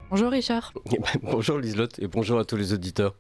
Bonjour Richard. Bonjour Liselotte et bonjour à tous les auditeurs.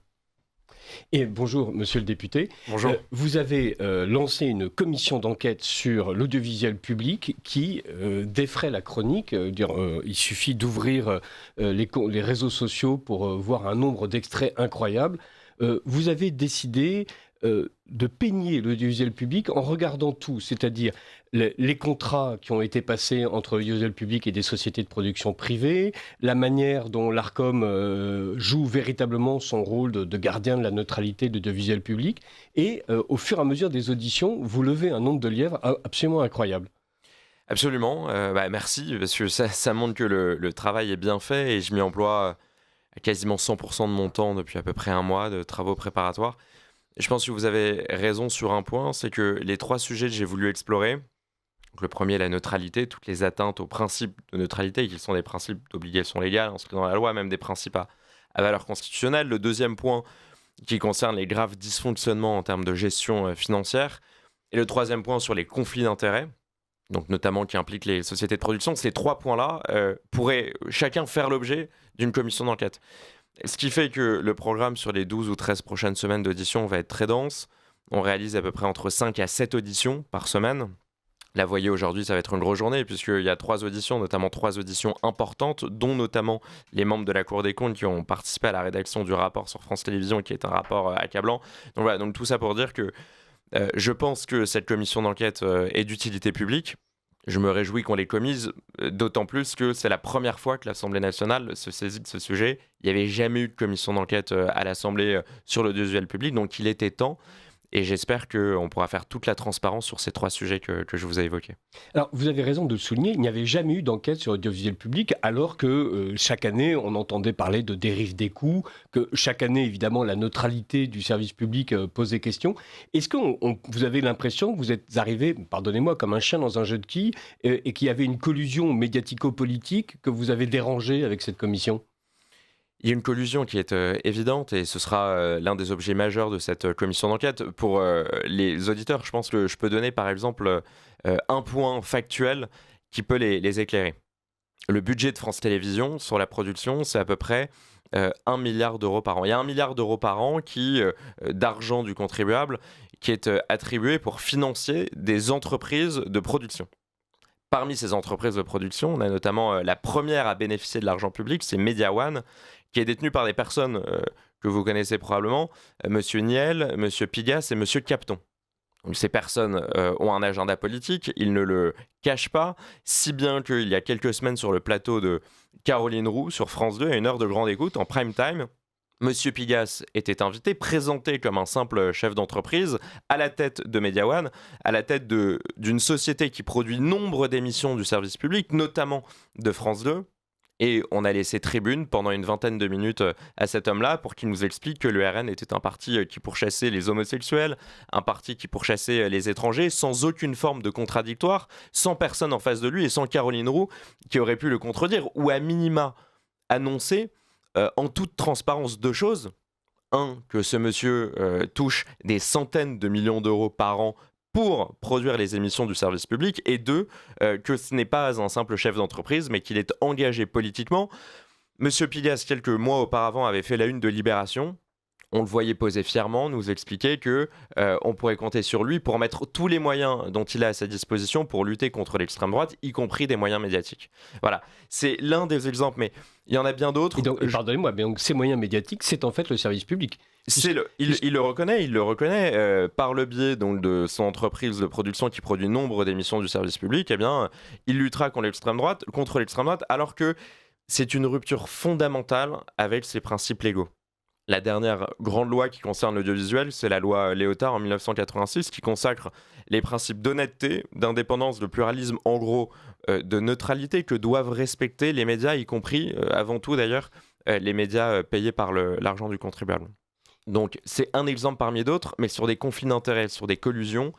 Et bonjour monsieur le député. Bonjour. Vous avez lancé une commission d'enquête sur l'audiovisuel public qui défraie la chronique. Il suffit d'ouvrir les réseaux sociaux pour voir un nombre d'extraits incroyables. Vous avez décidé de peigner l'audiovisuel public en regardant tout, c'est-à-dire les contrats qui ont été passés entre l'audiovisuel public et des sociétés de production privées, la manière dont l'Arcom joue véritablement son rôle de gardien de la neutralité de l'audiovisuel public, et au fur et à mesure des auditions, vous levez un nombre de lièvres absolument incroyable. Absolument, merci, parce que ça montre que le travail est bien fait et je m'y emploie à quasiment 100% de mon temps depuis à peu près un mois de travaux préparatoires. Je pense que vous avez raison sur un point, c'est que les trois sujets que j'ai voulu explorer, donc le premier, la neutralité, toutes les atteintes aux principes de neutralité, qui sont des principes d'obligation légale inscrits dans la loi, même des principes à valeur constitutionnelle. Le deuxième point, qui concerne les graves dysfonctionnements en termes de gestion financière. Et le troisième point, sur les conflits d'intérêts, donc notamment qui impliquent les sociétés de production. Ces trois points-là pourraient chacun faire l'objet d'une commission d'enquête. Ce qui fait que le programme sur les 12 ou 13 prochaines semaines d'audition va être très dense. On réalise à peu près entre 5 à 7 auditions par semaine. Là, vous voyez, aujourd'hui, ça va être une grosse journée, puisqu'il y a 3 auditions, notamment 3 auditions importantes, dont notamment les membres de la Cour des comptes qui ont participé à la rédaction du rapport sur France Télévisions, qui est un rapport accablant. Donc voilà, donc tout ça pour dire que je pense que cette commission d'enquête est d'utilité publique. Je me réjouis qu'on l'ait commise, d'autant plus que c'est la première fois que l'Assemblée nationale se saisit de ce sujet. Il n'y avait jamais eu de commission d'enquête à l'Assemblée sur l'audiovisuel public, donc il était temps. Et j'espère qu'on pourra faire toute la transparence sur ces trois sujets que je vous ai évoqués. Alors, vous avez raison de le souligner, il n'y avait jamais eu d'enquête sur l'audiovisuel public, alors que chaque année, on entendait parler de dérive des coûts, que chaque année, évidemment, la neutralité du service public posait question. Est-ce que vous avez l'impression que vous êtes arrivé, pardonnez-moi, comme un chien dans un jeu de quilles, et qu'il y avait une collusion médiatico-politique que vous avez dérangée avec cette commission ? Il y a une collusion qui est évidente et ce sera l'un des objets majeurs de cette commission d'enquête. Pour les auditeurs, je pense que je peux donner par exemple un point factuel qui peut les éclairer. Le budget de France Télévisions sur la production, c'est à peu près 1 milliard d'euros par an. Il y a 1 milliard d'euros par an d'argent du contribuable qui est attribué pour financer des entreprises de production. Parmi ces entreprises de production, on a notamment la première à bénéficier de l'argent public, c'est MediaOne, qui est détenue par des personnes que vous connaissez probablement, Monsieur Niel, Monsieur Pigas et Monsieur Capton. Donc ces personnes ont un agenda politique, ils ne le cachent pas, si bien qu'il y a quelques semaines sur le plateau de Caroline Roux sur France 2, à une heure de grande écoute, en prime time, Monsieur Pigas était invité, présenté comme un simple chef d'entreprise, à la tête de MediaOne, à la tête d'une société qui produit nombre d'émissions du service public, notamment de France 2. Et on a laissé tribune pendant une vingtaine de minutes à cet homme-là pour qu'il nous explique que le RN était un parti qui pourchassait les homosexuels, un parti qui pourchassait les étrangers, sans aucune forme de contradictoire, sans personne en face de lui et sans Caroline Roux qui aurait pu le contredire, ou à minima annoncer en toute transparence deux choses. Un, que ce monsieur touche des centaines de millions d'euros par an pour produire les émissions du service public, et deux, que ce n'est pas un simple chef d'entreprise, mais qu'il est engagé politiquement. Monsieur Pigas, quelques mois auparavant, avait fait la une de Libération. On le voyait poser fièrement, nous expliquer qu'on pourrait compter sur lui pour mettre tous les moyens dont il a à sa disposition pour lutter contre l'extrême droite, y compris des moyens médiatiques. Voilà, c'est l'un des exemples, mais il y en a bien d'autres. Pardonnez-moi, mais donc ces moyens médiatiques, c'est en fait le service public. Il le reconnaît par le biais donc, de son entreprise de production qui produit nombre d'émissions du service public. Eh bien, il luttera contre l'extrême droite, alors que c'est une rupture fondamentale avec ses principes légaux. La dernière grande loi qui concerne l'audiovisuel, c'est la loi Léotard en 1986 qui consacre les principes d'honnêteté, d'indépendance, de pluralisme, en gros de neutralité que doivent respecter les médias, y compris, avant tout d'ailleurs, les médias payés par l'argent du contribuable. Donc c'est un exemple parmi d'autres, mais sur des conflits d'intérêts, sur des collusions,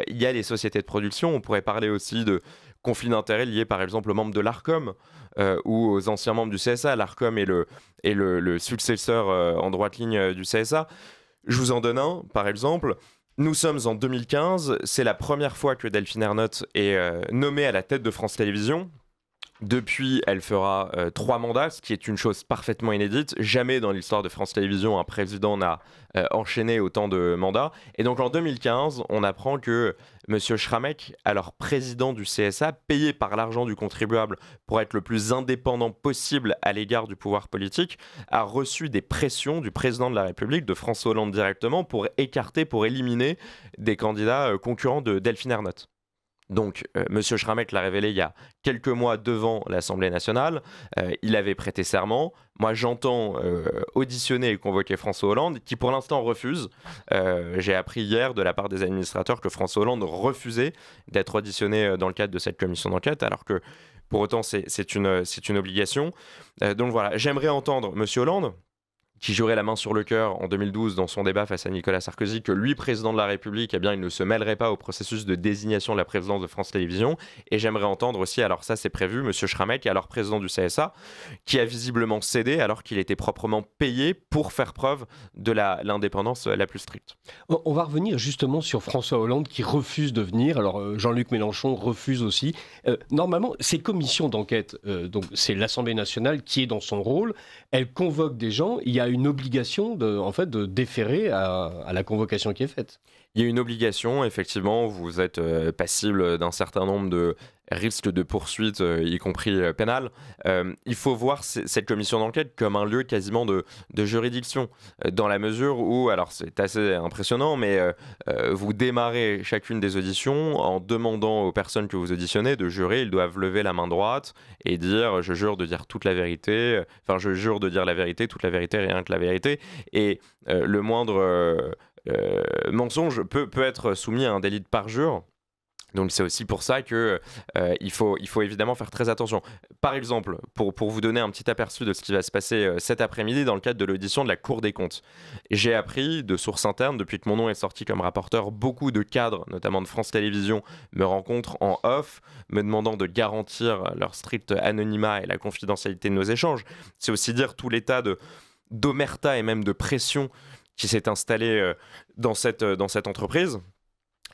il y a les sociétés de production. On pourrait parler aussi de conflits d'intérêts liés par exemple aux membres de l'Arcom ou aux anciens membres du CSA. L'Arcom est le successeur en droite ligne du CSA. Je vous en donne un, par exemple. Nous sommes en 2015, c'est la première fois que Delphine Ernotte est nommée à la tête de France Télévisions. Depuis, elle fera 3 mandats, ce qui est une chose parfaitement inédite. Jamais dans l'histoire de France Télévisions, un président n'a enchaîné autant de mandats. Et donc en 2015, on apprend que M. Schramek, alors président du CSA, payé par l'argent du contribuable pour être le plus indépendant possible à l'égard du pouvoir politique, a reçu des pressions du président de la République, de François Hollande directement, pour écarter, pour éliminer des candidats concurrents de Delphine Ernotte. Donc, M. Schramek l'a révélé il y a quelques mois devant l'Assemblée nationale. Il avait prêté serment. Moi, j'entends auditionner et convoquer François Hollande, qui pour l'instant refuse. J'ai appris hier de la part des administrateurs que François Hollande refusait d'être auditionné dans le cadre de cette commission d'enquête, alors que pour autant, c'est une obligation. Donc voilà, j'aimerais entendre M. Hollande, qui jurait la main sur le cœur en 2012 dans son débat face à Nicolas Sarkozy, que lui, président de la République, eh bien, il ne se mêlerait pas au processus de désignation de la présidence de France Télévisions. Et j'aimerais entendre aussi, alors ça c'est prévu, M. Schramek, alors président du CSA, qui a visiblement cédé alors qu'il était proprement payé pour faire preuve de l'indépendance la plus stricte. On va revenir justement sur François Hollande qui refuse de venir. Alors Jean-Luc Mélenchon refuse aussi. Normalement, ces commissions d'enquête, donc c'est l'Assemblée nationale qui est dans son rôle. Elle convoque des gens. Il y a une obligation de déférer à la convocation qui est faite. Il y a une obligation, effectivement, vous êtes passible d'un certain nombre de risques de poursuite, y compris pénales. Il faut voir cette commission d'enquête comme un lieu quasiment de juridiction, dans la mesure où, alors c'est assez impressionnant, mais vous démarrez chacune des auditions en demandant aux personnes que vous auditionnez de jurer. Ils doivent lever la main droite et dire « je jure de dire toute la vérité », enfin « je jure de dire la vérité, toute la vérité, rien que la vérité ». Et le moindre... mensonge peut être soumis à un délit de parjure. Donc c'est aussi pour ça que il faut évidemment faire très attention. Par exemple, pour vous donner un petit aperçu de ce qui va se passer cet après-midi dans le cadre de l'audition de la Cour des comptes, j'ai appris de sources internes, depuis que mon nom est sorti comme rapporteur, beaucoup de cadres, notamment de France Télévisions, me rencontrent en off, me demandant de garantir leur strict anonymat et la confidentialité de nos échanges. C'est aussi dire tout l'état d'omerta et même de pression qui s'est installé dans cette entreprise.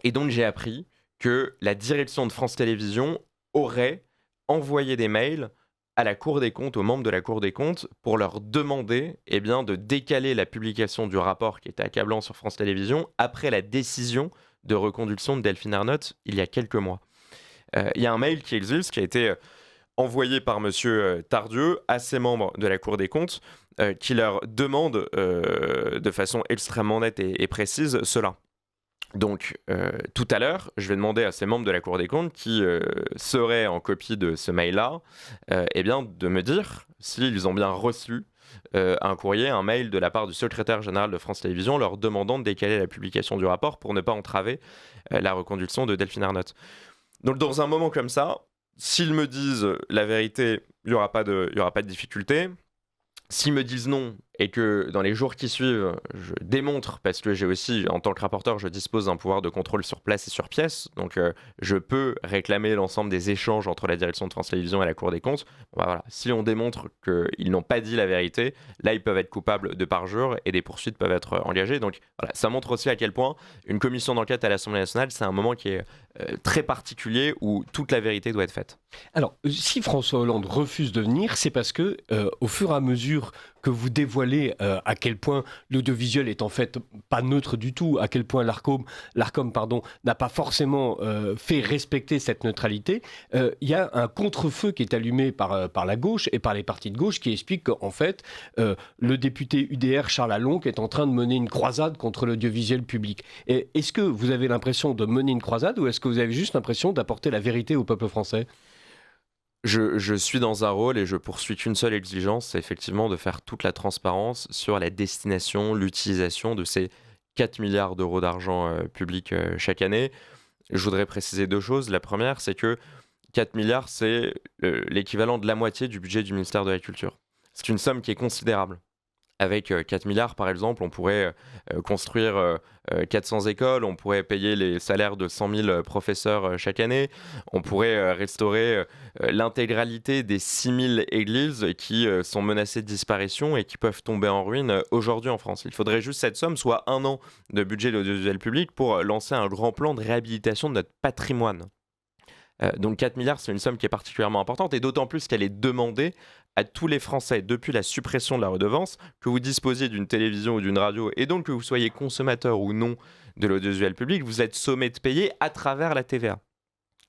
Et donc j'ai appris que la direction de France Télévisions aurait envoyé des mails à la Cour des comptes, aux membres de la Cour des comptes, pour leur demander de décaler la publication du rapport qui était accablant sur France Télévisions après la décision de reconduction de Delphine Ernotte il y a quelques mois. Il y a un mail qui existe, qui a été envoyé par M. Tardieu à ses membres de la Cour des comptes, qui leur demande de façon extrêmement nette et précise cela. Donc, tout à l'heure, je vais demander à ces membres de la Cour des comptes qui seraient en copie de ce mail-là, de me dire s'ils ont bien reçu un courrier, un mail de la part du secrétaire général de France Télévisions leur demandant de décaler la publication du rapport pour ne pas entraver la reconduction de Delphine Ernotte. Donc, dans un moment comme ça, s'ils me disent la vérité, il n'y aura pas de difficulté. S'ils me disent non et que dans les jours qui suivent, je démontre, parce que j'ai aussi, en tant que rapporteur, je dispose d'un pouvoir de contrôle sur place et sur pièce, donc je peux réclamer l'ensemble des échanges entre la direction de France Télévisions et la Cour des comptes. Voilà. Si on démontre qu'ils n'ont pas dit la vérité, là, ils peuvent être coupables de parjure et des poursuites peuvent être engagées. Donc voilà, ça montre aussi à quel point une commission d'enquête à l'Assemblée nationale, c'est un moment qui est très particulier où toute la vérité doit être faite. Alors, si François Hollande refuse de venir, c'est parce que, au fur et à mesure que vous dévoilez à quel point l'audiovisuel est en fait pas neutre du tout, à quel point l'Arcom n'a pas forcément fait respecter cette neutralité, il y a un contre-feu qui est allumé par la gauche et par les partis de gauche qui explique qu'en fait, le député UDR Charles Alonque est en train de mener une croisade contre l'audiovisuel public. Et est-ce que vous avez l'impression de mener une croisade ou est-ce que vous avez juste l'impression d'apporter la vérité au peuple français ? Je suis dans un rôle et je poursuis qu'une seule exigence, c'est effectivement de faire toute la transparence sur la destination, l'utilisation de ces 4 milliards d'euros d'argent public chaque année. Je voudrais préciser 2 choses. La première, c'est que 4 milliards, c'est l'équivalent de la moitié du budget du ministère de la Culture. C'est une somme qui est considérable. Avec 4 milliards, par exemple, on pourrait construire 400 écoles, on pourrait payer les salaires de 100 000 professeurs chaque année, on pourrait restaurer l'intégralité des 6 000 églises qui sont menacées de disparition et qui peuvent tomber en ruine aujourd'hui en France. Il faudrait juste cette somme, soit 1 an de budget de l'audiovisuel public pour lancer un grand plan de réhabilitation de notre patrimoine. Donc 4 milliards, c'est une somme qui est particulièrement importante, et d'autant plus qu'elle est demandée à tous les Français depuis la suppression de la redevance, que vous disposiez d'une télévision ou d'une radio, et donc que vous soyez consommateur ou non de l'audiovisuel public, vous êtes sommé de payer à travers la TVA.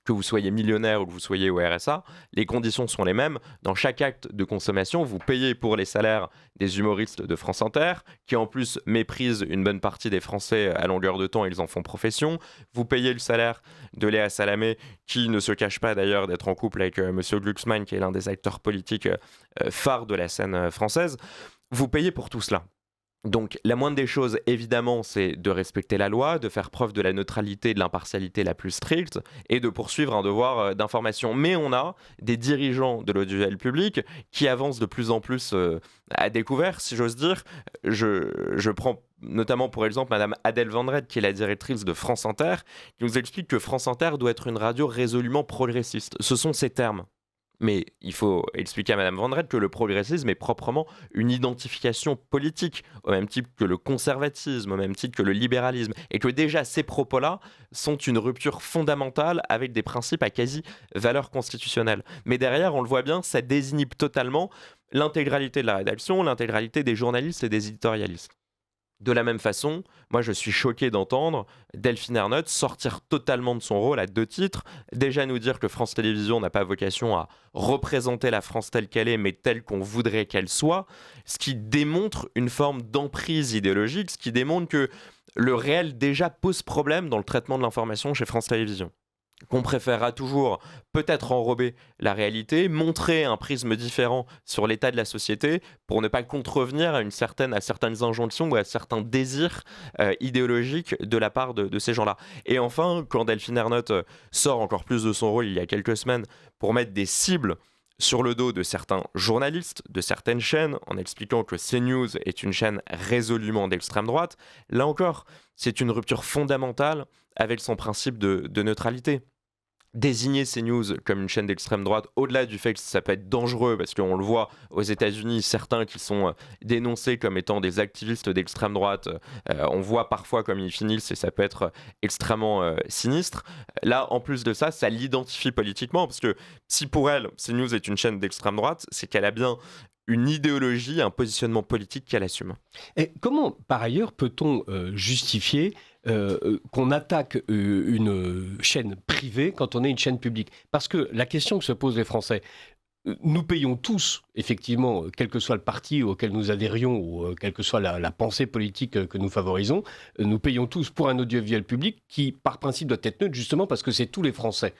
Que vous soyez millionnaire ou que vous soyez au RSA, les conditions sont les mêmes. Dans chaque acte de consommation, vous payez pour les salaires des humoristes de France Inter, qui en plus méprisent une bonne partie des Français à longueur de temps, ils en font profession. Vous payez le salaire de Léa Salamé, qui ne se cache pas d'ailleurs d'être en couple avec Monsieur Glucksmann, qui est l'un des acteurs politiques phares de la scène française. Vous payez pour tout cela. Donc la moindre des choses, évidemment, c'est de respecter la loi, de faire preuve de la neutralité et de l'impartialité la plus stricte et de poursuivre un devoir d'information. Mais on a des dirigeants de l'audiovisuel public qui avancent de plus en plus à découvert, si j'ose dire. Je prends notamment pour exemple Madame Adèle Vendrette, qui est la directrice de France Inter, qui nous explique que France Inter doit être une radio résolument progressiste. Ce sont ses termes. Mais il faut expliquer à Madame Vendrette que le progressisme est proprement une identification politique, au même titre que le conservatisme, au même titre que le libéralisme, et que déjà ces propos-là sont une rupture fondamentale avec des principes à quasi valeur constitutionnelle. Mais derrière, on le voit bien, ça désinhibe totalement l'intégralité de la rédaction, l'intégralité des journalistes et des éditorialistes. De la même façon, moi je suis choqué d'entendre Delphine Ernotte sortir totalement de son rôle à 2 titres. Déjà nous dire que France Télévisions n'a pas vocation à représenter la France telle qu'elle est, mais telle qu'on voudrait qu'elle soit, ce qui démontre une forme d'emprise idéologique, ce qui démontre que le réel déjà pose problème dans le traitement de l'information chez France Télévisions. Qu'on préférera toujours peut-être enrober la réalité, montrer un prisme différent sur l'état de la société pour ne pas contrevenir à certaines injonctions ou à certains désirs idéologiques de la part de ces gens-là. Et enfin, quand Delphine Ernotte sort encore plus de son rôle il y a quelques semaines pour mettre des cibles sur le dos de certains journalistes, de certaines chaînes, en expliquant que CNews est une chaîne résolument d'extrême droite, là encore, c'est une rupture fondamentale avec son principe de neutralité. Désigner CNews comme une chaîne d'extrême droite, au-delà du fait que ça peut être dangereux, parce qu'on le voit aux États-Unis, certains qui sont dénoncés comme étant des activistes d'extrême droite, on voit parfois comme ils finissent et ça peut être extrêmement sinistre. Là, en plus de ça, ça l'identifie politiquement, parce que si pour elle, CNews est une chaîne d'extrême droite, c'est qu'elle a bien une idéologie, un positionnement politique qu'elle assume. Et comment, par ailleurs, peut-on justifier qu'on attaque une chaîne privée quand on est une chaîne publique? Parce que la question que se posent les Français, nous payons tous, effectivement, quel que soit le parti auquel nous adhérions ou quelle que soit la pensée politique que nous favorisons, nous payons tous pour un audiovisuel public qui, par principe, doit être neutre, justement parce que c'est tous les Français.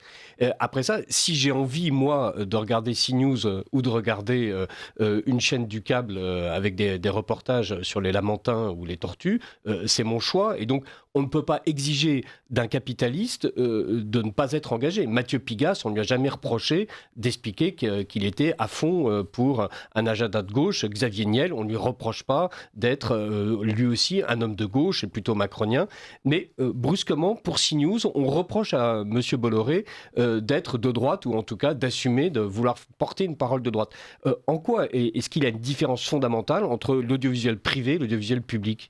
Après ça, si j'ai envie, moi, de regarder CNews ou de regarder une chaîne du câble avec des reportages sur les Lamentins ou les Tortues, c'est mon choix. Et donc, on ne peut pas exiger d'un capitaliste de ne pas être engagé. Mathieu Pigasse, on ne lui a jamais reproché d'expliquer qu'il était à fond pour un agenda de gauche. Xavier Niel, on ne lui reproche pas d'être lui aussi un homme de gauche et plutôt macronien. Mais brusquement, pour CNews, on reproche à M. Bolloré d'être de droite ou en tout cas d'assumer, de vouloir porter une parole de droite. En quoi est-ce qu'il y a une différence fondamentale entre l'audiovisuel privé et l'audiovisuel public ?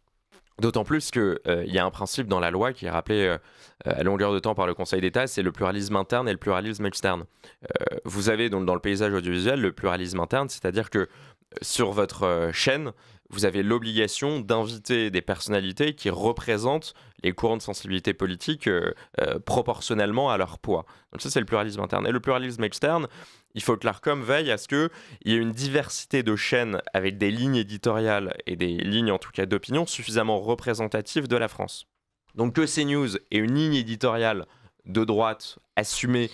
D'autant plus qu'il y a un principe dans la loi qui est rappelé à longueur de temps par le Conseil d'État, c'est le pluralisme interne et le pluralisme externe. Vous avez donc dans le paysage audiovisuel le pluralisme interne, c'est-à-dire que sur votre chaîne, vous avez l'obligation d'inviter des personnalités qui représentent les courants de sensibilité politique proportionnellement à leur poids. Donc ça, c'est le pluralisme interne. Et le pluralisme externe, il faut que l'Arcom veille à ce qu'il y ait une diversité de chaînes avec des lignes éditoriales et des lignes, en tout cas d'opinion, suffisamment représentatives de la France. Donc que CNews ait une ligne éditoriale de droite assumée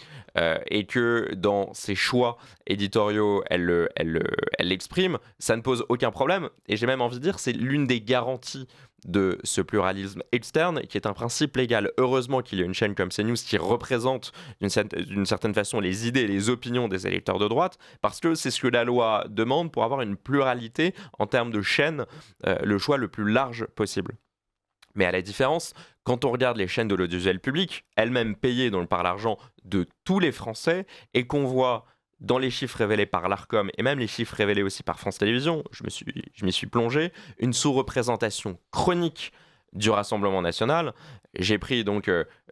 et que dans ses choix éditoriaux, elle l'exprime, ça ne pose aucun problème. Et j'ai même envie de dire, c'est l'une des garanties de ce pluralisme externe, qui est un principe légal. Heureusement qu'il y a une chaîne comme CNews qui représente d'une certaine façon les idées et les opinions des électeurs de droite, parce que c'est ce que la loi demande pour avoir une pluralité en termes de chaînes, le choix le plus large possible. Mais à la différence, quand on regarde les chaînes de l'audiovisuel public, elles-mêmes payées donc par l'argent de tous les Français, et qu'on voit dans les chiffres révélés par l'Arcom et même les chiffres révélés aussi par France Télévisions, je m'y suis plongé, une sous-représentation chronique du Rassemblement national. J'ai pris donc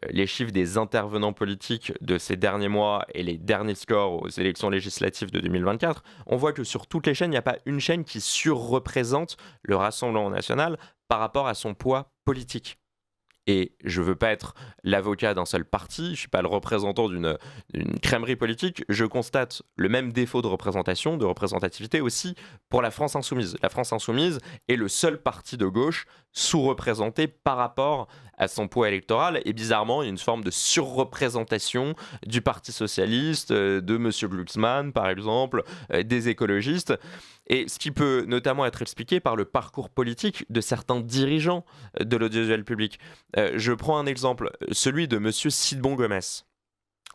les chiffres des intervenants politiques de ces derniers mois et les derniers scores aux élections législatives de 2024. On voit que sur toutes les chaînes, il n'y a pas une chaîne qui surreprésente le Rassemblement national par rapport à son poids politique. Et je ne veux pas être l'avocat d'un seul parti, je ne suis pas le représentant d'une crèmerie politique, je constate le même défaut de représentation, de représentativité aussi pour la France Insoumise. La France Insoumise est le seul parti de gauche sous-représenté par rapport à son poids électoral, et bizarrement, il y a une forme de surreprésentation du Parti Socialiste, de M. Glucksmann par exemple, des écologistes, et ce qui peut notamment être expliqué par le parcours politique de certains dirigeants de l'audiovisuel public. Je prends un exemple, celui de M. Sidbon Gomes.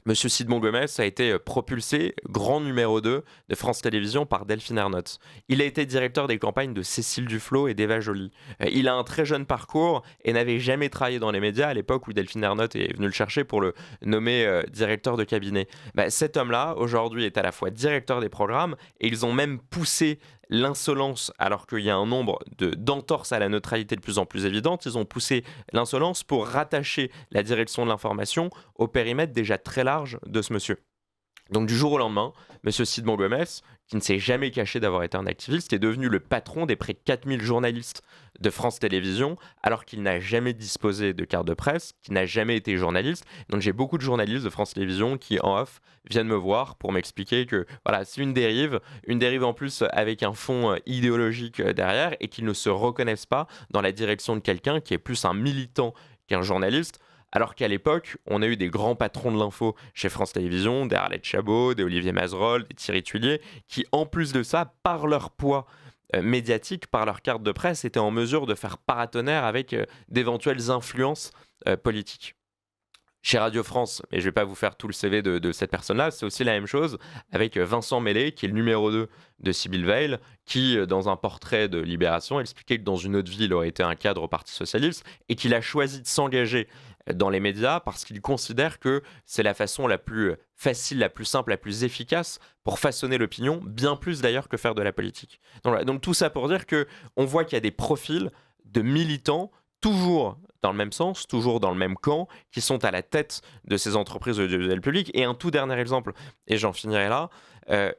Monsieur Sidbon Gomes a été propulsé grand numéro 2 de France Télévisions par Delphine Ernotte. Il a été directeur des campagnes de Cécile Duflot et d'Eva Joly. Il a un très jeune parcours et n'avait jamais travaillé dans les médias à l'époque où Delphine Ernotte est venue le chercher pour le nommer directeur de cabinet. Cet homme-là, aujourd'hui, est à la fois directeur des programmes et ils ont même poussé l'insolence, alors qu'il y a un nombre d'entorses à la neutralité de plus en plus évidentes, ils ont poussé l'insolence pour rattacher la direction de l'information au périmètre déjà très large de ce monsieur. Donc du jour au lendemain, M. Sidbon Gomes, qui ne s'est jamais caché d'avoir été un activiste, est devenu le patron des près de 4000 journalistes de France Télévisions, alors qu'il n'a jamais disposé de carte de presse, qu'il n'a jamais été journaliste. Donc j'ai beaucoup de journalistes de France Télévisions qui, en off, viennent me voir pour m'expliquer que voilà, c'est une dérive en plus avec un fond idéologique derrière, et qu'ils ne se reconnaissent pas dans la direction de quelqu'un qui est plus un militant qu'un journaliste. Alors qu'à l'époque, on a eu des grands patrons de l'info chez France Télévisions, des Arlette Chabot, des Olivier Mazerolle, des Thierry Tuillier, qui en plus de ça, par leur poids médiatique, par leur carte de presse, étaient en mesure de faire paratonnerre avec d'éventuelles influences politiques. Chez Radio France, mais je ne vais pas vous faire tout le CV de cette personne-là, c'est aussi la même chose avec Vincent Mellé, qui est le numéro 2 de Sibylle Veil, qui, dans un portrait de Libération, expliquait que dans une autre vie, il aurait été un cadre au Parti Socialiste et qu'il a choisi de s'engager dans les médias parce qu'il considère que c'est la façon la plus facile, la plus simple, la plus efficace pour façonner l'opinion, bien plus d'ailleurs que faire de la politique. Donc tout ça pour dire qu'on voit qu'il y a des profils de militants toujours dans le même sens, toujours dans le même camp, qui sont à la tête de ces entreprises audiovisuelles publiques. Et un tout dernier exemple, et j'en finirai là,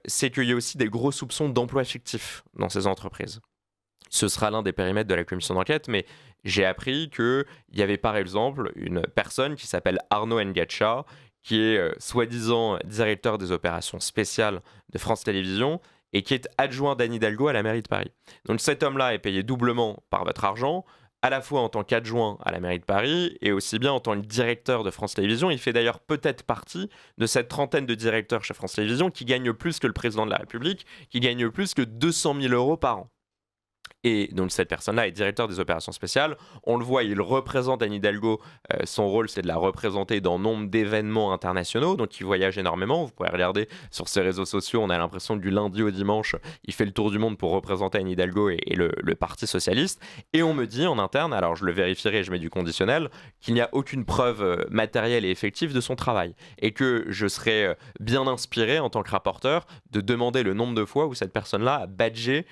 c'est qu'il y a aussi des gros soupçons d'emplois fictifs dans ces entreprises. Ce sera l'un des périmètres de la commission d'enquête, mais j'ai appris qu'il y avait par exemple une personne qui s'appelle Arnaud Ngacha, qui est soi-disant directeur des opérations spéciales de France Télévisions, et qui est adjoint d'Anne Hidalgo à la mairie de Paris. Donc cet homme-là est payé doublement par votre argent, à la fois en tant qu'adjoint à la mairie de Paris et aussi bien en tant que directeur de France Télévisions. Il fait d'ailleurs peut-être partie de cette trentaine de directeurs chez France Télévisions qui gagnent plus que le président de la République, qui gagnent plus que 200 000 euros par an. Et donc cette personne-là est directeur des opérations spéciales. On le voit, il représente Anne Hidalgo. Son rôle, c'est de la représenter dans nombre d'événements internationaux. Donc il voyage énormément. Vous pouvez regarder sur ses réseaux sociaux. On a l'impression que du lundi au dimanche, il fait le tour du monde pour représenter Anne Hidalgo et le Parti Socialiste. Et on me dit en interne, alors je le vérifierai, je mets du conditionnel, qu'il n'y a aucune preuve matérielle et effective de son travail. Et que je serais bien inspiré en tant que rapporteur de demander le nombre de fois où cette personne-là a badgé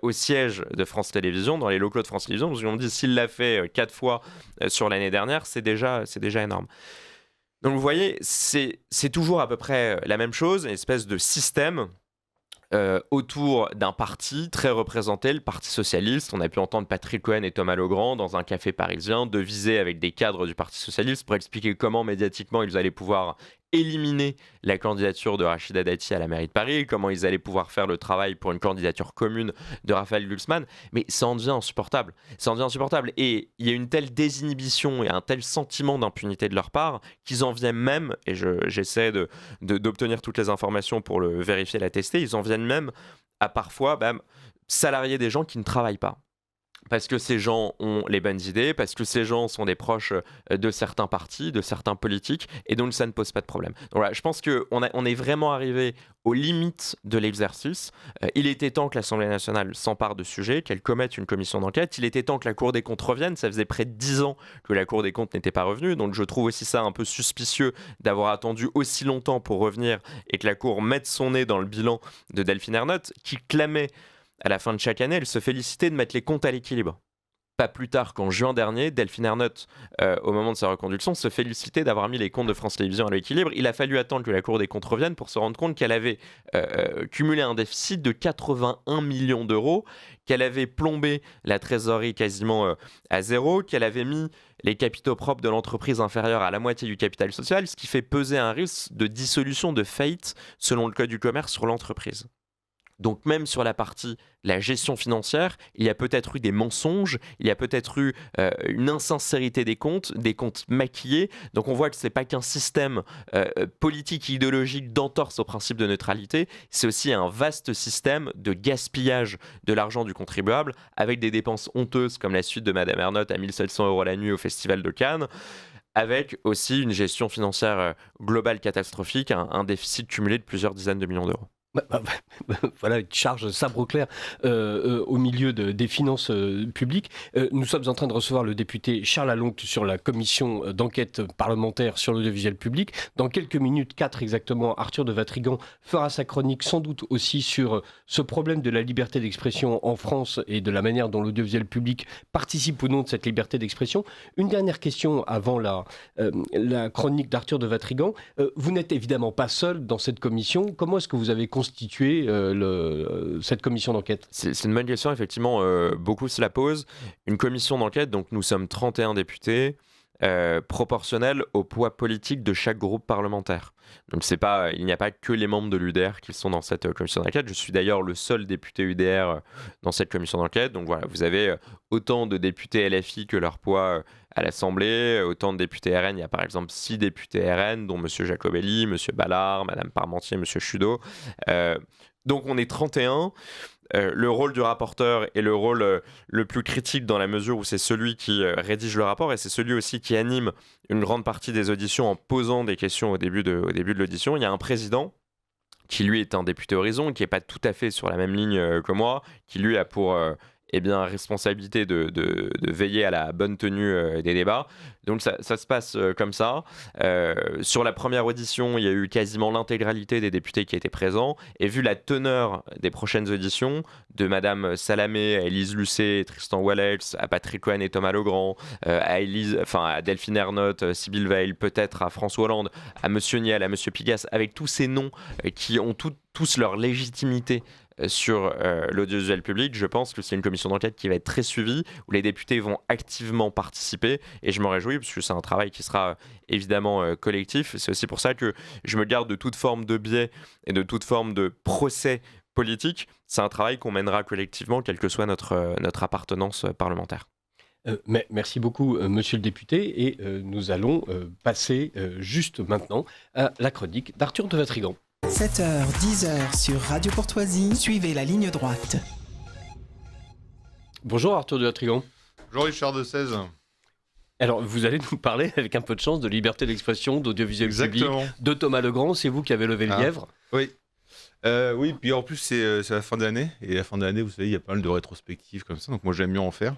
au siège de France Télévisions, dans les locaux de France Télévisions, parce qu'on me dit s'il l'a fait 4 fois sur l'année dernière, c'est déjà énorme. Donc vous voyez, c'est toujours à peu près la même chose, une espèce de système autour d'un parti très représenté, le Parti Socialiste. On a pu entendre Patrick Cohen et Thomas Legrand dans un café parisien deviser avec des cadres du Parti Socialiste pour expliquer comment médiatiquement ils allaient pouvoir éliminer la candidature de Rachida Dati à la mairie de Paris, comment ils allaient pouvoir faire le travail pour une candidature commune de Raphaël Glucksmann, mais ça en devient insupportable. Ça en devient insupportable. Et il y a une telle désinhibition et un tel sentiment d'impunité de leur part qu'ils en viennent même, et j'essaie d'obtenir toutes les informations pour le vérifier, l'attester, ils en viennent même à parfois salarier des gens qui ne travaillent pas. Parce que ces gens ont les bonnes idées, parce que ces gens sont des proches de certains partis, de certains politiques, et donc ça ne pose pas de problème. Donc voilà, je pense qu'on est vraiment arrivé aux limites de l'exercice. Il était temps que l'Assemblée nationale s'empare de ce sujet, qu'elle commette une commission d'enquête. Il était temps que la Cour des comptes revienne. Ça faisait près de 10 ans que la Cour des comptes n'était pas revenue, donc je trouve aussi ça un peu suspicieux d'avoir attendu aussi longtemps pour revenir et que la Cour mette son nez dans le bilan de Delphine Ernotte, qui clamait à la fin de chaque année, elle se félicitait de mettre les comptes à l'équilibre. pas plus tard qu'en juin dernier, Delphine Ernotte, au moment de sa reconduction, se félicitait d'avoir mis les comptes de France Télévisions à l'équilibre. Il a fallu attendre que la Cour des comptes revienne pour se rendre compte qu'elle avait cumulé un déficit de 81 millions d'euros, qu'elle avait plombé la trésorerie quasiment à zéro, qu'elle avait mis les capitaux propres de l'entreprise inférieurs à la moitié du capital social, ce qui fait peser un risque de dissolution, de faillite, selon le Code du commerce, sur l'entreprise. Donc même sur la partie la gestion financière, il y a peut-être eu des mensonges, il y a peut-être eu une insincérité des comptes maquillés. Donc on voit que ce n'est pas qu'un système politique et idéologique d'entorse au principe de neutralité, c'est aussi un vaste système de gaspillage de l'argent du contribuable avec des dépenses honteuses comme la suite de Madame Ernotte à 1 700 € la nuit au Festival de Cannes, avec aussi une gestion financière globale catastrophique, un déficit cumulé de plusieurs dizaines de millions d'euros. Voilà une charge sabre au clair au milieu des finances publiques. Nous sommes en train de recevoir le député Charles Lalonde sur la commission d'enquête parlementaire sur l'audiovisuel public. Dans quelques minutes, 4 exactement, Arthur de Vatrigan fera sa chronique sans doute aussi sur ce problème de la liberté d'expression en France et de la manière dont l'audiovisuel public participe ou non de cette liberté d'expression. Une dernière question avant la chronique d'Arthur de Vatrigan. Vous n'êtes évidemment pas seul dans cette commission. Comment est-ce que vous avez constituer cette commission d'enquête? C'est une bonne question, effectivement, beaucoup se la posent. Une commission d'enquête, donc nous sommes 31 députés, proportionnels au poids politique de chaque groupe parlementaire. Donc il n'y a pas que les membres de l'UDR qui sont dans cette commission d'enquête. Je suis d'ailleurs le seul député UDR dans cette commission d'enquête. Donc voilà, vous avez autant de députés LFI que leur poids à l'Assemblée, autant de députés RN. Il y a par exemple 6 députés RN, dont M. Jacobelli, M. Ballard, Mme Parmentier, M. Chudeau. Donc on est 31. Le rôle du rapporteur est le rôle le plus critique dans la mesure où c'est celui qui rédige le rapport et c'est celui aussi qui anime une grande partie des auditions en posant des questions au début de l'audition. Il y a un président qui lui est un député Horizon, qui n'est pas tout à fait sur la même ligne que moi, qui lui a pour responsabilité de veiller à la bonne tenue des débats. Donc ça se passe comme ça. Sur la première audition, il y a eu quasiment l'intégralité des députés qui étaient présents. Et vu la teneur des prochaines auditions, de Madame Salamé à Élise Lucet, Tristan Wallels, à Patrick Cohen et Thomas Legrand, à Delphine Ernotte, Sybille Veil, peut-être à François Hollande, à Monsieur Niel, à Monsieur Pigasse, avec tous ces noms qui ont tous leur légitimité sur l'audiovisuel public, je pense que c'est une commission d'enquête qui va être très suivie, où les députés vont activement participer, et je m'en réjouis, parce que c'est un travail qui sera évidemment collectif. C'est aussi pour ça que je me garde de toute forme de biais et de toute forme de procès politique. C'est un travail qu'on mènera collectivement, quelle que soit notre appartenance parlementaire. Merci beaucoup, monsieur le député, et nous allons passer juste maintenant à la chronique d'Arthur de Vatrigan. 7h, 10h sur Radio Courtoisie, suivez la ligne droite. Bonjour Arthur de Vatrigan. Bonjour Richard de 16. Alors, vous allez nous parler, avec un peu de chance, de liberté d'expression, d'audiovisuel public, de Thomas Legrand. C'est vous qui avez levé le lièvre. Oui. Oui, puis en plus c'est la fin d'année, et la fin d'année, vous savez, il y a pas mal de rétrospectives comme ça, donc moi j'aime bien en faire.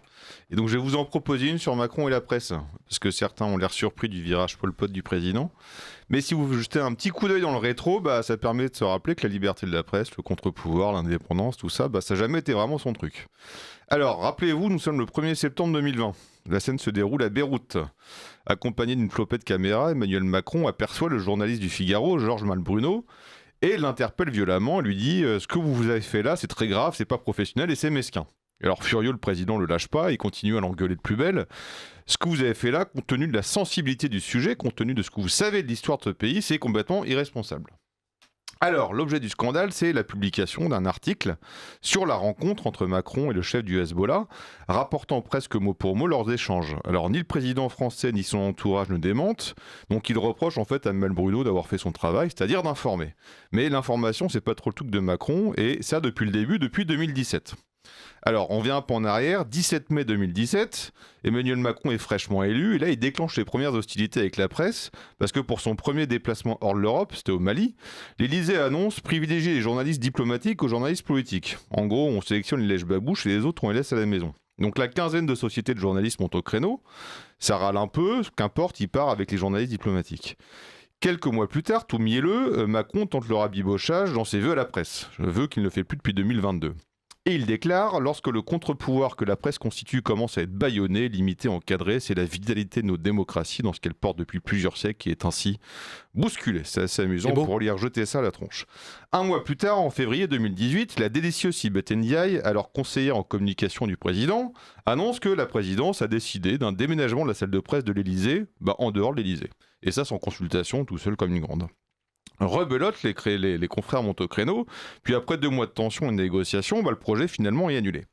Et donc je vais vous en proposer une sur Macron et la presse, parce que certains ont l'air surpris du virage Pol Pot du président. Mais si vous jetez un petit coup d'œil dans le rétro, ça permet de se rappeler que la liberté de la presse, le contre-pouvoir, l'indépendance, tout ça, ça n'a jamais été vraiment son truc. Alors, rappelez-vous, nous sommes le 1er septembre 2020. La scène se déroule à Beyrouth. Accompagné d'une flopée de caméras, Emmanuel Macron aperçoit le journaliste du Figaro, Georges Malbruno, et l'interpelle violemment, lui dit « Ce que vous avez fait là, c'est très grave, c'est pas professionnel et c'est mesquin ». Alors furieux, le président le lâche pas, il continue à l'engueuler de plus belle. « Ce que vous avez fait là, compte tenu de la sensibilité du sujet, compte tenu de ce que vous savez de l'histoire de ce pays, c'est complètement irresponsable ». Alors, l'objet du scandale, c'est la publication d'un article sur la rencontre entre Macron et le chef du Hezbollah, rapportant presque mot pour mot leurs échanges. Alors, ni le président français ni son entourage ne démentent, donc il reproche en fait à Malbruno d'avoir fait son travail, c'est-à-dire d'informer. Mais l'information, c'est pas trop le truc de Macron, et ça depuis le début, depuis 2017. Alors, on vient un peu en arrière, 17 mai 2017, Emmanuel Macron est fraîchement élu, et là il déclenche les premières hostilités avec la presse, parce que pour son premier déplacement hors de l'Europe, c'était au Mali, l'Élysée annonce privilégier les journalistes diplomatiques aux journalistes politiques. En gros, on sélectionne les lèche-babouches et les autres on les laisse à la maison. Donc la quinzaine de sociétés de journalistes montent au créneau, ça râle un peu, qu'importe, il part avec les journalistes diplomatiques. Quelques mois plus tard, tout mielleux, Macron tente le rabibochage dans ses vœux à la presse, vœux qu'il ne fait plus depuis 2022. Et il déclare: lorsque le contre-pouvoir que la presse constitue commence à être bâillonné, limité, encadré, c'est la vitalité de nos démocraties dans ce qu'elle porte depuis plusieurs siècles qui est ainsi bousculée. C'est assez amusant pour lui rejeter ça à la tronche. Un mois plus tard, en février 2018, la délicieuse Sibeth Ndiaye, alors conseillère en communication du président, annonce que la présidence a décidé d'un déménagement de la salle de presse de l'Élysée, en dehors de l'Élysée. Et ça sans consultation, tout seul comme une grande. Rebelote, les confrères montent au créneau, puis après 2 mois de tension et de négociations, le projet finalement est annulé.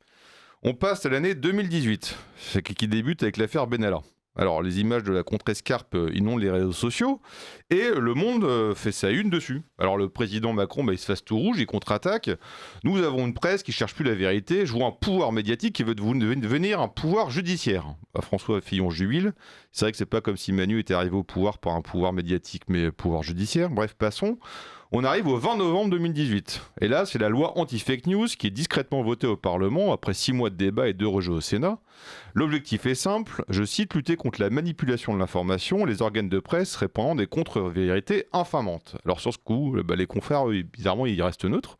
On passe à l'année 2018, qui débute avec l'affaire Benalla. Alors les images de la contrescarpe inondent les réseaux sociaux, et Le Monde fait sa une dessus. Alors le président Macron, il se fasse tout rouge, il contre-attaque. Nous avons une presse qui cherche plus la vérité, je vois un pouvoir médiatique qui veut devenir un pouvoir judiciaire. François Fillon jubile. C'est vrai que c'est pas comme si Manu était arrivé au pouvoir par un pouvoir médiatique, mais pouvoir judiciaire. Bref, passons. On arrive au 20 novembre 2018. Et là, c'est la loi anti-fake news qui est discrètement votée au Parlement après 6 mois de débat et 2 rejets au Sénat. L'objectif est simple, je cite: lutter contre la manipulation de l'information, les organes de presse répandant des contre-vérités infamantes. Alors sur ce coup, les confrères, bizarrement, ils restent neutres.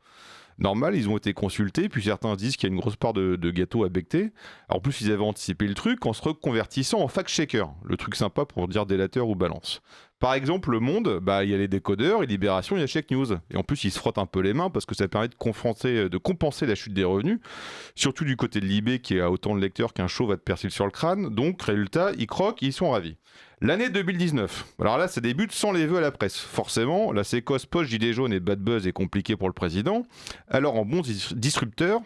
Normal, ils ont été consultés, puis certains disent qu'il y a une grosse part de gâteau à becqueter. Alors, en plus, ils avaient anticipé le truc en se reconvertissant en fact-checker, le truc sympa pour dire délateur ou balance. Par exemple, Le Monde, il y a les décodeurs, et Libération, il y a Check News. Et en plus, ils se frottent un peu les mains parce que ça permet de compenser la chute des revenus, surtout du côté de Libé qui a autant de lecteurs qu'un chauve va te percer sur le crâne. Donc, résultat, ils croquent, ils sont ravis. L'année 2019. Alors là, ça débute sans les vœux à la presse. Forcément, la séquence post-gilet jaune et bad buzz est compliquée pour le président. Alors, en bon disrupteur,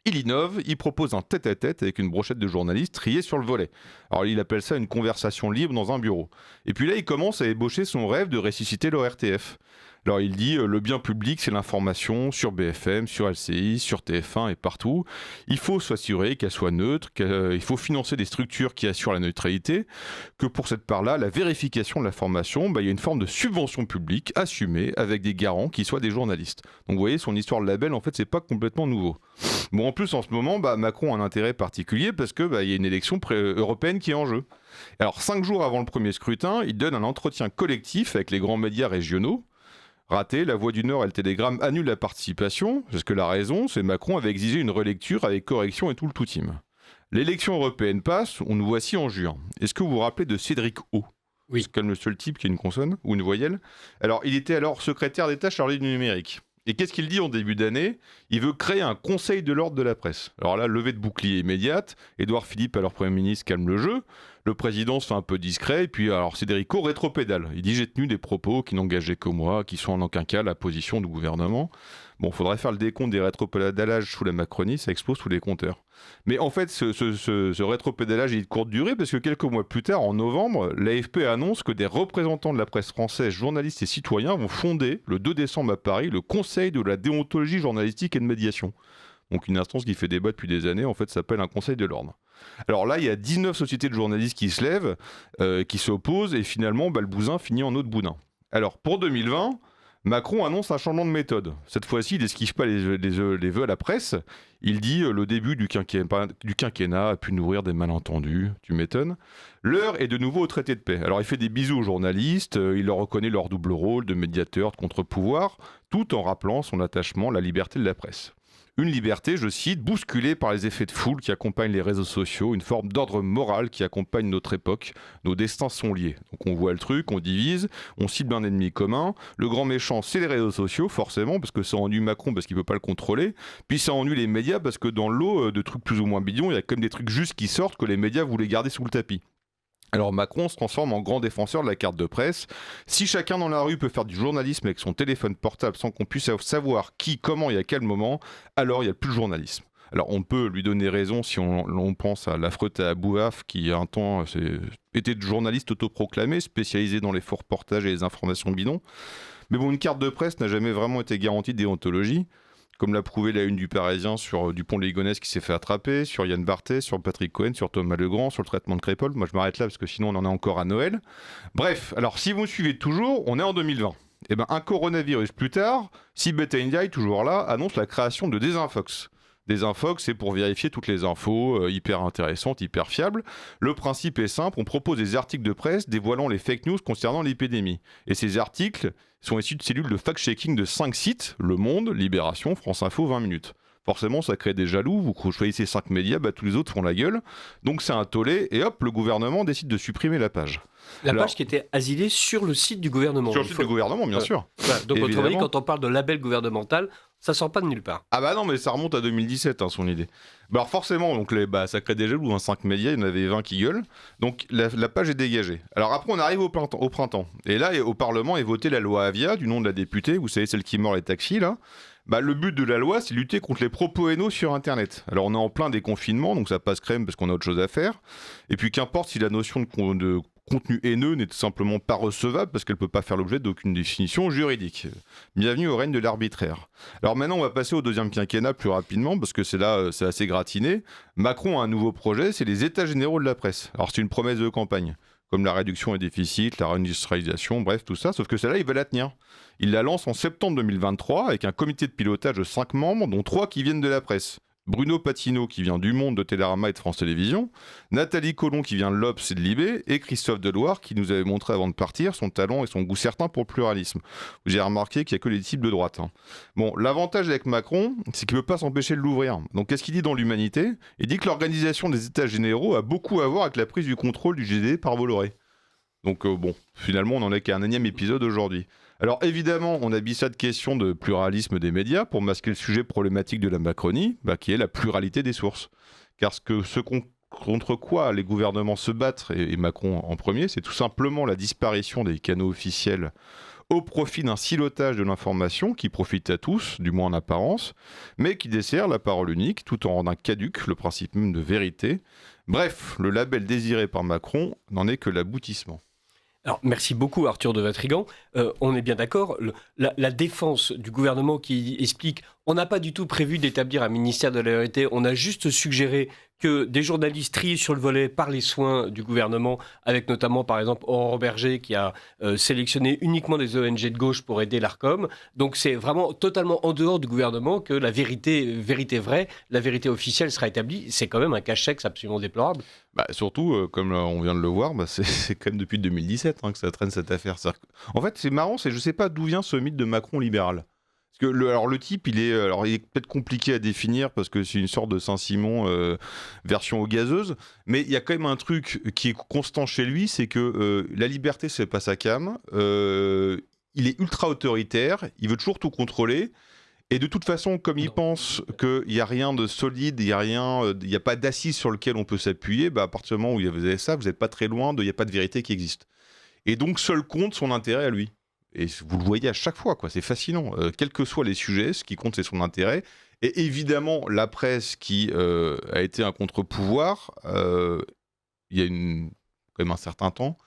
il innove, il propose un tête-à-tête avec une brochette de journalistes triés sur le volet. Alors il appelle ça une conversation libre dans un bureau. Et puis là, il commence à ébaucher son rêve de ressusciter l'ORTF. Alors il dit le bien public, c'est l'information sur BFM, sur LCI, sur TF1 et partout. Il faut s'assurer qu'elle soit neutre, qu'il faut financer des structures qui assurent la neutralité, que pour cette part-là, la vérification de l'information, il y a une forme de subvention publique assumée avec des garants qui soient des journalistes. Donc vous voyez, son histoire de label, en fait, c'est pas complètement nouveau. Bon, en plus, en ce moment, Macron a un intérêt particulier parce que y a une élection européenne qui est en jeu. Alors 5 jours avant le premier scrutin, il donne un entretien collectif avec les grands médias régionaux. Raté, La Voix du Nord et le Télégramme annulent la participation, parce que la raison, c'est Macron avait exigé une relecture avec correction et tout le tout-team. L'élection européenne passe, on nous voici en juin. Est-ce que vous vous rappelez de Cédric O ? Oui. C'est comme le seul type qui a une consonne ou une voyelle. Alors, il était alors secrétaire d'État chargé du numérique. Et qu'est-ce qu'il dit en début d'année ? Il veut créer un conseil de l'ordre de la presse. Alors là, levée de bouclier immédiate. Édouard Philippe, alors Premier ministre, calme le jeu. Le président se fait un peu discret. Et puis, alors, Cédric O rétropédale. Il dit: j'ai tenu des propos qui n'engageaient que moi, qui sont en aucun cas la position du gouvernement. Bon, faudrait faire le décompte des rétropédalages sous la Macronie, ça explose tous les compteurs. Mais en fait, ce rétropédalage est de courte durée parce que quelques mois plus tard, en novembre, l'AFP annonce que des représentants de la presse française, journalistes et citoyens, vont fonder le 2 décembre à Paris le Conseil de la déontologie journalistique et de médiation. Donc une instance qui fait débat depuis des années, en fait, s'appelle un Conseil de l'ordre. Alors là, il y a 19 sociétés de journalistes qui se lèvent, qui s'opposent, et finalement, le bousin finit en eau de boudin. Alors, pour 2020... Macron annonce un changement de méthode. Cette fois-ci, il n'esquive pas les vœux à la presse. Il dit le début du quinquennat a pu nourrir des malentendus. Tu m'étonnes. L'heure est de nouveau au traité de paix. Alors il fait des bisous aux journalistes, il leur reconnaît leur double rôle de médiateur, de contre-pouvoir, tout en rappelant son attachement à la liberté de la presse. Une liberté, je cite, bousculée par les effets de foule qui accompagnent les réseaux sociaux, une forme d'ordre moral qui accompagne notre époque. Nos destins sont liés. Donc on voit le truc, on divise, on cible un ennemi commun. Le grand méchant, c'est les réseaux sociaux, forcément, parce que ça ennuie Macron parce qu'il ne peut pas le contrôler. Puis ça ennuie les médias parce que dans l'eau de trucs plus ou moins bidons, il y a quand même des trucs justes qui sortent que les médias voulaient garder sous le tapis. Alors Macron se transforme en grand défenseur de la carte de presse. Si chacun dans la rue peut faire du journalisme avec son téléphone portable sans qu'on puisse savoir qui, comment et à quel moment, alors il n'y a plus de journalisme. Alors on peut lui donner raison si on pense à l'affreux Bouaf qui un temps était journaliste autoproclamé, spécialisé dans les faux reportages et les informations bidons. Mais bon, une carte de presse n'a jamais vraiment été garantie de déontologie. Comme l'a prouvé la une du Parisien sur Dupont-Ligonnès qui s'est fait attraper, sur Yann Barthès, sur Patrick Cohen, sur Thomas Legrand, sur le traitement de Crépol. Moi, je m'arrête là parce que sinon, on en a encore à Noël. Bref, alors si vous me suivez toujours, on est en 2020. Et un coronavirus plus tard, Sibeth Ndiaye, toujours là, annonce la création de Desinfox. Desinfox, c'est pour vérifier toutes les infos hyper intéressantes, hyper fiables. Le principe est simple, on propose des articles de presse dévoilant les fake news concernant l'épidémie. Et ces articles sont issus de cellules de fact-checking de 5 sites, Le Monde, Libération, France Info, 20 minutes. Forcément, ça crée des jaloux. Vous choisissez 5 médias, tous les autres font la gueule. Donc c'est un tollé, et hop, le gouvernement décide de supprimer la page. La page qui était asilée sur le site du gouvernement. Sur le site du gouvernement, bien sûr. Voilà. Donc Évidemment. autrement dit, quand on parle de label gouvernemental, ça sort pas de nulle part. Ah non, mais ça remonte à 2017, son idée. Alors forcément, donc ça crée des jaloux, 5 médias, il y en avait 20 qui gueulent. Donc la page est dégagée. Alors après, on arrive au printemps. Et là, au Parlement est votée la loi Avia, du nom de la députée, vous savez, celle qui mord les taxis, là. Le but de la loi, c'est de lutter contre les propos haineux sur Internet. Alors on est en plein déconfinement, donc ça passe crème parce qu'on a autre chose à faire. Et puis qu'importe si la notion de contenu haineux n'est tout simplement pas recevable parce qu'elle ne peut pas faire l'objet d'aucune définition juridique. Bienvenue au règne de l'arbitraire. Alors maintenant, on va passer au deuxième quinquennat plus rapidement parce que c'est là, c'est assez gratiné. Macron a un nouveau projet, c'est les États généraux de la presse. Alors c'est une promesse de campagne, comme la réduction des déficits, la réindustrialisation, bref, tout ça, sauf que celle-là, il va la tenir. Il la lance en septembre 2023 avec un comité de pilotage de 5 membres, dont 3 qui viennent de la presse. Bruno Patino qui vient du Monde, de Télérama et de France Télévisions, Nathalie Collomb qui vient de l'Obs et de Libé, et Christophe Deloire qui nous avait montré avant de partir son talent et son goût certain pour le pluralisme. Vous avez remarqué qu'il n'y a que les types de droite. Bon, l'avantage avec Macron, c'est qu'il ne peut pas s'empêcher de l'ouvrir. Donc qu'est-ce qu'il dit dans l'Humanité ? Il dit que l'organisation des États généraux a beaucoup à voir avec la prise du contrôle du GD par Bolloré. Donc finalement, on n'en est qu'à un énième épisode aujourd'hui. Alors évidemment, on habille ça de questions de pluralisme des médias pour masquer le sujet problématique de la Macronie, qui est la pluralité des sources. Car contre quoi les gouvernements se battent, et Macron en premier, c'est tout simplement la disparition des canaux officiels au profit d'un silotage de l'information qui profite à tous, du moins en apparence, mais qui dessert la parole unique tout en rendant caduque le principe même de vérité. Bref, le label désiré par Macron n'en est que l'aboutissement. Alors, merci beaucoup Arthur de Vatrigan. On est bien d'accord, la défense du gouvernement qui explique on n'a pas du tout prévu d'établir un ministère de la vérité, on a juste suggéré que des journalistes triés sur le volet par les soins du gouvernement, avec notamment par exemple Aurore Berger qui a sélectionné uniquement des ONG de gauche pour aider l'Arcom. Donc c'est vraiment totalement en dehors du gouvernement que la vérité vraie, la vérité officielle sera établie. C'est quand même un cache-sexe absolument déplorable. Surtout, comme on vient de le voir, c'est quand même depuis 2017 que ça traîne cette affaire. En fait, c'est marrant, je ne sais pas d'où vient ce mythe de Macron libéral. Parce que le type, il est peut-être compliqué à définir parce que c'est une sorte de Saint-Simon version aux gazeuses, mais il y a quand même un truc qui est constant chez lui, c'est que la liberté, c'est pas sa came, il est ultra autoritaire, il veut toujours tout contrôler, et de toute façon, comme il pense qu'il n'y a rien de solide, il n'y a pas d'assise sur lequel on peut s'appuyer, à partir du moment où vous avez ça, vous n'êtes pas très loin, il n'y a pas de vérité qui existe. Et donc, seul compte son intérêt à lui. Et vous le voyez à chaque fois, c'est fascinant. Quels que soient les sujets, ce qui compte, c'est son intérêt. Et évidemment, la presse qui a été un contre-pouvoir, il y a quand même un certain temps,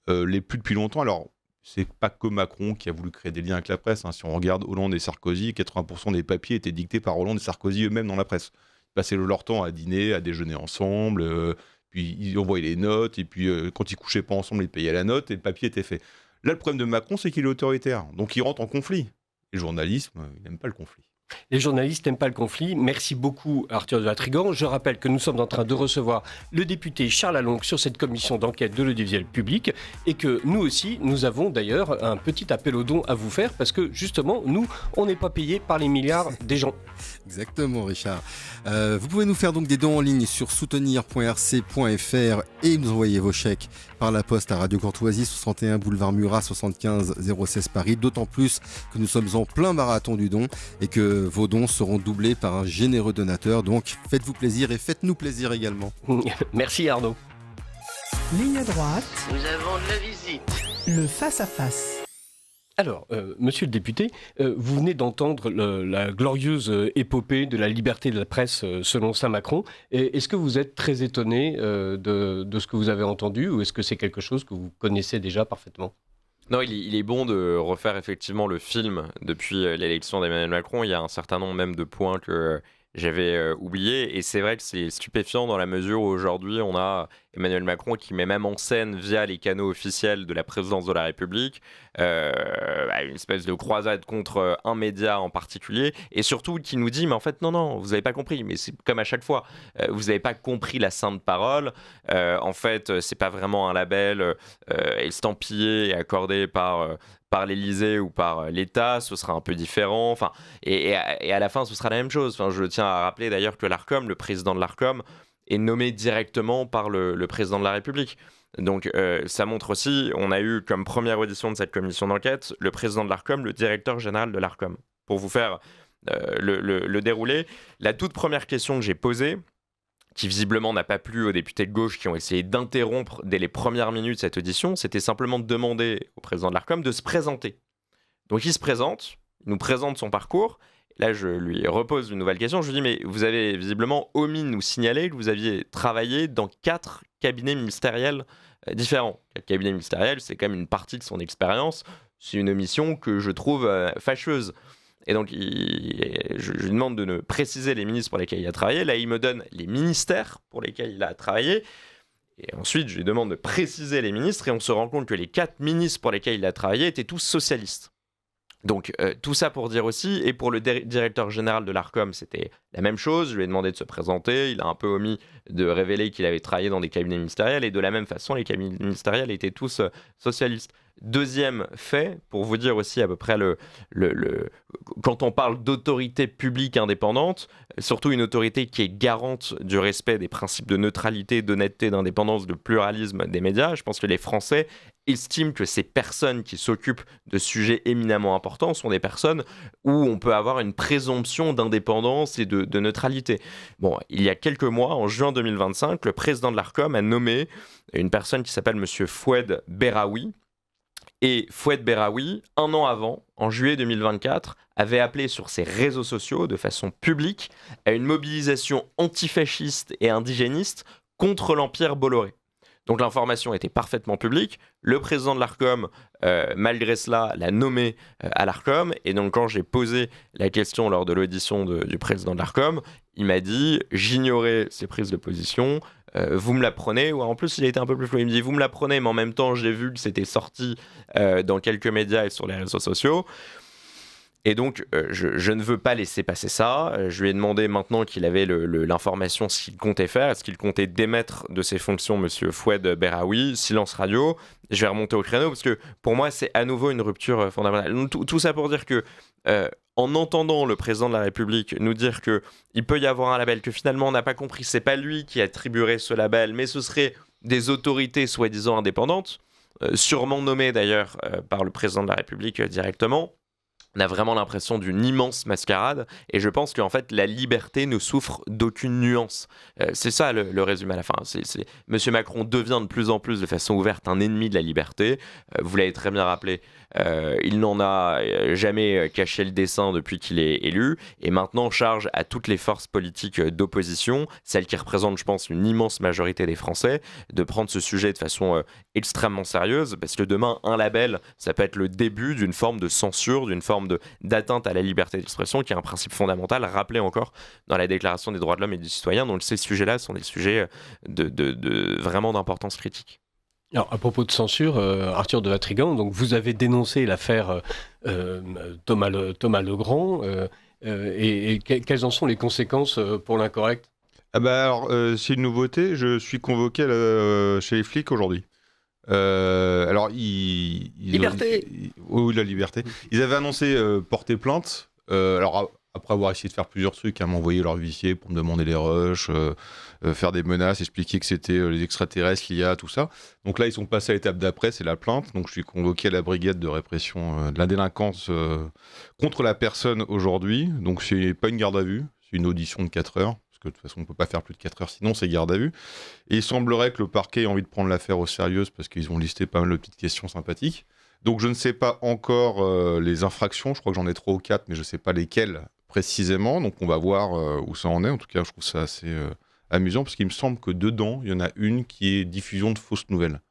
les plus depuis longtemps. Alors, c'est pas que Macron qui a voulu créer des liens avec la presse. Si on regarde Hollande et Sarkozy, 80% des papiers étaient dictés par Hollande et Sarkozy eux-mêmes dans la presse. Ils passaient leur temps à dîner, à déjeuner ensemble, puis ils envoyaient les notes, et puis quand ils couchaient pas ensemble, ils payaient la note, et le papier était fait. Là, le problème de Macron, c'est qu'il est autoritaire. Donc, il rentre en conflit. Et le journalisme, il n'aime pas le conflit. Les journalistes n'aiment pas le conflit. Merci beaucoup, Arthur de Vatrigan. Je rappelle que nous sommes en train de recevoir le député Charles Alonque sur cette commission d'enquête de l'audiovisuel public et que nous aussi, nous avons d'ailleurs un petit appel aux dons à vous faire parce que justement, nous, on n'est pas payés par les milliards des gens. Exactement, Richard. Vous pouvez nous faire donc des dons en ligne sur soutenir.rc.fr et nous envoyer vos chèques par la poste à Radio Courtoisie, 61 boulevard Murat, 75 016 Paris. D'autant plus que nous sommes en plein marathon du don et que vos dons seront doublés par un généreux donateur. Donc faites-vous plaisir et faites-nous plaisir également. Merci Arnaud. Ligne droite. Nous avons de la visite. Le face-à-face. Alors, monsieur le député, vous venez d'entendre la glorieuse épopée de la liberté de la presse selon Saint-Macron. Est-ce que vous êtes très étonné de ce que vous avez entendu ou est-ce que c'est quelque chose que vous connaissez déjà parfaitement ? Non, il est bon de refaire effectivement le film depuis l'élection d'Emmanuel Macron. Il y a un certain nombre même de points que j'avais oubliés. Et c'est vrai que c'est stupéfiant dans la mesure où aujourd'hui, on a Emmanuel Macron qui met même en scène via les canaux officiels de la présidence de la République une espèce de croisade contre un média en particulier et surtout qui nous dit mais en fait non vous n'avez pas compris, mais c'est comme à chaque fois vous n'avez pas compris la sainte parole, en fait c'est pas vraiment un label estampillé et accordé par par l'Élysée ou par l'État, ce sera un peu différent. Enfin, et à la fin, ce sera la même chose. Enfin, je tiens à rappeler d'ailleurs que l'Arcom, le président de l'Arcom, est nommé directement par le président de la République. Donc ça montre aussi, on a eu comme première audition de cette commission d'enquête le président de l'Arcom, le directeur général de l'Arcom. Pour vous faire le déroulé, la toute première question que j'ai posée, qui visiblement n'a pas plu aux députés de gauche qui ont essayé d'interrompre dès les premières minutes cette audition, c'était simplement de demander au président de l'Arcom de se présenter. Donc il se présente, il nous présente son parcours. Là, je lui repose une nouvelle question. Je lui dis, mais vous avez visiblement omis de nous signaler que vous aviez travaillé dans 4 cabinets ministériels différents. 4 cabinets ministériels, c'est quand même une partie de son expérience. C'est une omission que je trouve fâcheuse. Et donc, je lui demande de me préciser les ministres pour lesquels il a travaillé. Là, il me donne les ministères pour lesquels il a travaillé. Et ensuite, je lui demande de préciser les ministres. Et on se rend compte que les 4 ministres pour lesquels il a travaillé étaient tous socialistes. Donc, tout ça pour dire aussi, et pour le directeur général de l'Arcom, c'était la même chose. Je lui ai demandé de se présenter. Il a un peu omis de révéler qu'il avait travaillé dans des cabinets ministériels. Et de la même façon, les cabinets ministériels étaient tous socialistes. Deuxième fait, pour vous dire aussi à peu près quand on parle d'autorité publique indépendante, surtout une autorité qui est garante du respect des principes de neutralité, d'honnêteté, d'indépendance, de pluralisme des médias, je pense que les Français estiment que ces personnes qui s'occupent de sujets éminemment importants sont des personnes où on peut avoir une présomption d'indépendance et de neutralité. Bon, il y a quelques mois, en juin 2025, le président de l'Arcom a nommé une personne qui s'appelle Monsieur Foued Berraoui. Et Foued Berraoui, un an avant, en juillet 2024, avait appelé sur ses réseaux sociaux de façon publique à une mobilisation antifasciste et indigéniste contre l'Empire Bolloré. Donc l'information était parfaitement publique. Le président de l'Arcom, malgré cela, l'a nommé à l'Arcom. Et donc quand j'ai posé la question lors de l'audition du président de l'Arcom, il m'a dit « J'ignorais ces prises de position, vous me l'apprenez ». Ou en plus, il a été un peu plus flou. Il me dit « Vous me l'apprenez, mais en même temps, j'ai vu que c'était sorti dans quelques médias et sur les réseaux sociaux ». Et donc, je ne veux pas laisser passer ça. Je lui ai demandé maintenant qu'il avait l'information, ce qu'il comptait faire. Est-ce qu'il comptait démettre de ses fonctions Monsieur Foued Berraoui, silence radio. Je vais remonter au créneau parce que pour moi, c'est à nouveau une rupture fondamentale. Donc, tout ça pour dire que, en entendant le président de la République nous dire qu'il peut y avoir un label, que finalement on n'a pas compris, c'est pas lui qui attribuerait ce label, mais ce serait des autorités soi-disant indépendantes, sûrement nommées d'ailleurs par le président de la République directement. On a vraiment l'impression d'une immense mascarade et je pense qu'en fait la liberté ne souffre d'aucune nuance. C'est ça le résumé à la fin. Monsieur Macron devient de plus en plus de façon ouverte un ennemi de la liberté. Vous l'avez très bien rappelé, il n'en a jamais caché le dessein depuis qu'il est élu et maintenant charge à toutes les forces politiques d'opposition, celles qui représentent je pense une immense majorité des Français, de prendre ce sujet de façon extrêmement sérieuse parce que demain un label ça peut être le début d'une forme de censure, d'une forme d'atteinte à la liberté d'expression qui est un principe fondamental rappelé encore dans la Déclaration des droits de l'homme et du citoyen. Donc ces sujets-là sont des sujets vraiment d'importance critique. Alors, à propos de censure, Arthur de Vatrigan, donc vous avez dénoncé l'affaire Thomas Legrand et quelles en sont les conséquences pour l'incorrect ? Ah bah alors, c'est une nouveauté, je suis convoqué chez les flics aujourd'hui. Alors, Liberté. Oui, la liberté. Ils avaient annoncé porter plainte. Alors, après avoir essayé de faire plusieurs trucs, m'envoyer leur huissier pour me demander les rushs, faire des menaces, expliquer que c'était les extraterrestres, l'IA, tout ça. Donc là, ils sont passés à l'étape d'après, c'est la plainte. Donc je suis convoqué à la brigade de répression de la délinquance contre la personne aujourd'hui. Donc c'est pas une garde à vue, c'est une audition de 4 heures. Parce que de toute façon, on ne peut pas faire plus de 4 heures, sinon c'est garde à vue. Et il semblerait que le parquet ait envie de prendre l'affaire au sérieux parce qu'ils ont listé pas mal de petites questions sympathiques. Donc je ne sais pas encore les infractions, je crois que j'en ai 3 ou 4, mais je ne sais pas lesquelles précisément. Donc on va voir où ça en est. En tout cas, je trouve ça assez amusant parce qu'il me semble que dedans, il y en a une qui est diffusion de fausses nouvelles.